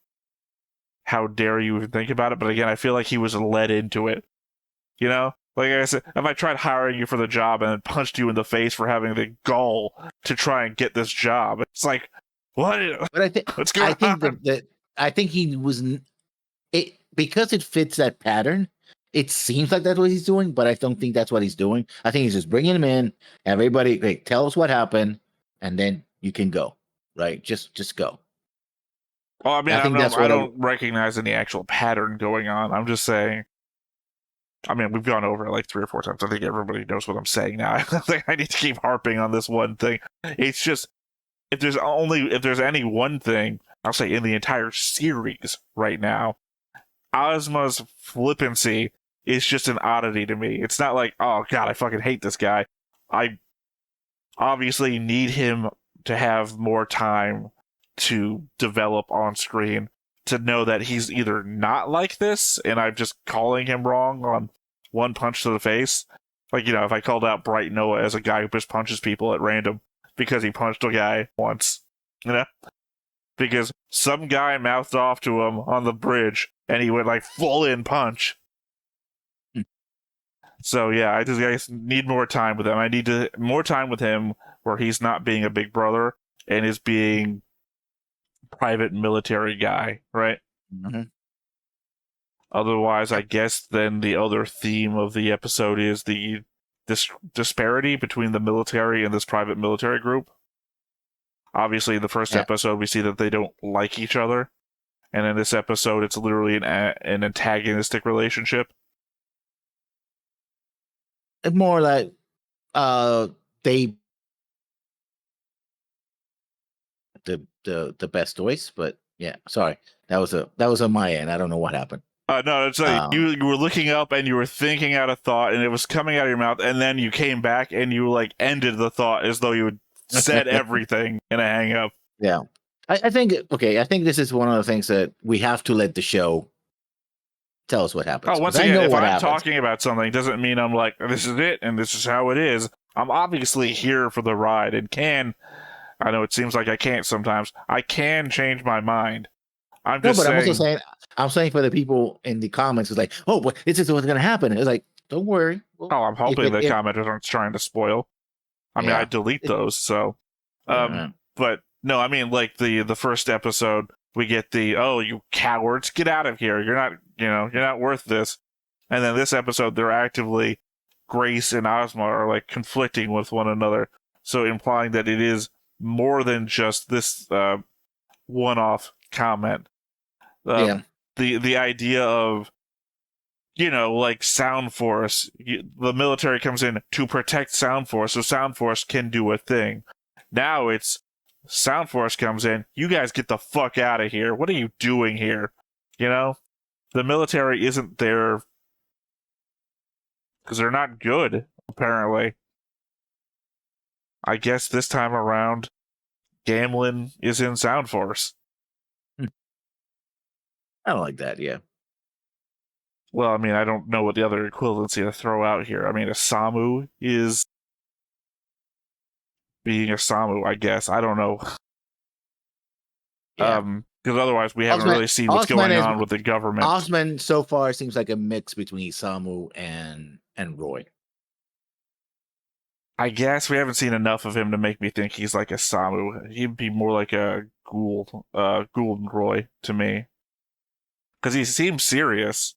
[SPEAKER 1] How dare you even think about it? But again, I feel like he was led into it. You know? Like I said, if I tried hiring you for the job and then punched you in the face for having the gall to try and get this job, it's like, what?
[SPEAKER 2] But I think
[SPEAKER 1] what's going on?
[SPEAKER 2] I think he was it because it fits that pattern. It seems like that's what he's doing, but I don't think that's what he's doing. I think he's just bringing him in. Everybody, tell us what happened, and then you can go. Right? Just go.
[SPEAKER 1] Well, I mean, I don't recognize any actual pattern going on. I'm just saying. I mean, we've gone over it like 3 or 4 times. I think everybody knows what I'm saying now. I think I need to keep harping on this one thing. It's just, if there's any one thing, I'll say in the entire series right now, Ozma's flippancy is just an oddity to me. It's not like, oh god, I fucking hate this guy. I obviously need him to have more time to develop on screen, to know that he's either not like this, and I'm just calling him wrong on one punch to the face. Like, you know, if I called out Bright Noah as a guy who just punches people at random because he punched a guy once, you know? Because some guy mouthed off to him on the bridge, and he went like full in punch. So yeah, I just need more time with him. I need more time with him where he's not being a big brother and is being private military guy, right?
[SPEAKER 2] Mm-hmm.
[SPEAKER 1] Otherwise, I guess then the other theme of the episode is the disparity between the military and this private military group. Obviously, the first episode, we see that they don't like each other. And in this episode, it's literally an antagonistic relationship.
[SPEAKER 2] It's more like they the best voice, but yeah, sorry. That was on my end. I don't know what happened.
[SPEAKER 1] No, it's like you were looking up and you were thinking out a thought and it was coming out of your mouth, and then you came back and you like ended the thought as though you had said everything in a hang up.
[SPEAKER 2] Yeah. I think this is one of the things that we have to let the show tell us what happens.
[SPEAKER 1] Oh, once again, if I'm talking about something, it doesn't mean I'm like, this is it and this is how it is. I'm obviously here for the ride and I know it seems like I can't sometimes. I can change my mind. I'm also saying for the people in the comments, it's like, oh, but this is what's going to happen. It's like, don't worry. I'm hoping the commenters aren't trying to spoil. I mean, I delete those, so. But no, I mean, like the first episode, we get oh, you cowards, get out of here. You're not worth this. And then this episode, they're actively, Grace and Ozma are like conflicting with one another. So implying that it is more than just this one-off comment. The idea of, like Sound Force, the military comes in to protect Sound Force, so Sound Force can do a thing. Now it's Sound Force comes in, you guys get the fuck out of here. What are you doing here? The military isn't there because they're not good, apparently. I guess this time around, Gamlin is in Sound Force.
[SPEAKER 2] I don't like that, yeah.
[SPEAKER 1] Well, I mean, I don't know what the other equivalency to throw out here. I mean, a Samu is being a Samu, I guess. I don't know.
[SPEAKER 2] Yeah.
[SPEAKER 1] Because otherwise we haven't really seen what's going on with the government.
[SPEAKER 2] Osman so far seems like a mix between Samu and Roy.
[SPEAKER 1] I guess we haven't seen enough of him to make me think he's like a Samu. He'd be more like a Gould Roy to me. because he seems serious.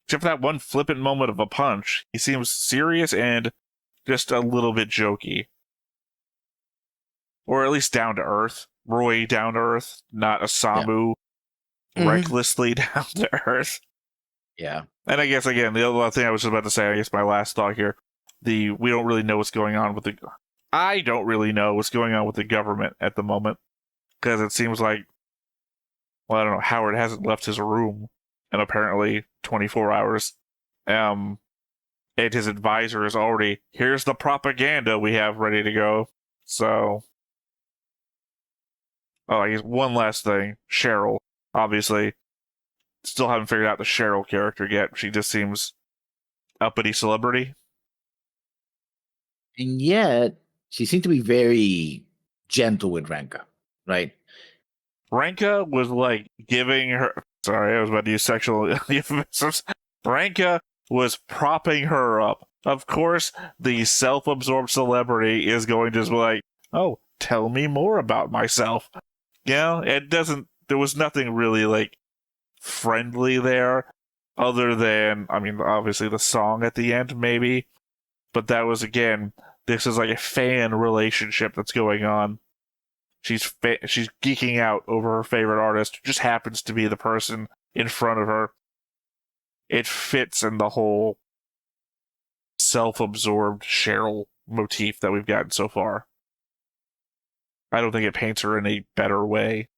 [SPEAKER 1] Except for that one flippant moment of a punch, he seems serious and just a little bit jokey. Or at least down to earth. Roy down to earth, not Osamu recklessly down to earth.
[SPEAKER 2] Yeah.
[SPEAKER 1] And I guess, again, the other thing I was just about to say, I guess my last thought here, we don't really know what's going on with I don't really know what's going on with the government at the moment. Because it seems like, well, I don't know, Howard hasn't left his room in apparently 24 hours. And his advisor is already, here's the propaganda we have ready to go. So, I guess one last thing. Cheryl, obviously, still haven't figured out the Cheryl character yet. She just seems uppity celebrity.
[SPEAKER 2] And yet, she seemed to be very gentle with Renka, right?
[SPEAKER 1] Renka was like giving her. Sorry, I was about to use sexual euphemisms. Renka was propping her up. Of course, the self-absorbed celebrity is going to be like, oh, tell me more about myself. You know, there was nothing really like friendly there other than, I mean, obviously the song at the end, maybe. But that was, again, this is like a fan relationship that's going on. She's geeking out over her favorite artist, who just happens to be the person in front of her. It fits in the whole self-absorbed Cheryl motif that we've gotten so far. I don't think it paints her in a better way.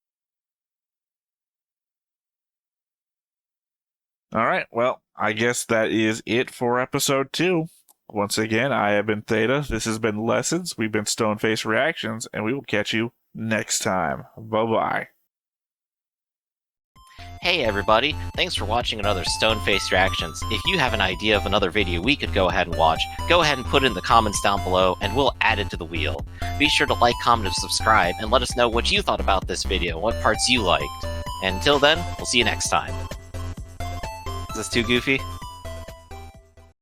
[SPEAKER 1] Alright, well, I guess that is it for episode 2. Once again, I have been Theta, this has been Lessons, we've been Stoneface Reactions, and we will catch you next time. Bye-bye.
[SPEAKER 11] Hey everybody, thanks for watching another Stoneface Reactions. If you have an idea of another video we could go ahead and watch, go ahead and put it in the comments down below and we'll add it to the wheel. Be sure to like, comment, and subscribe, and let us know what you thought about this video and what parts you liked. And until then, we'll see you next time. Is this too goofy?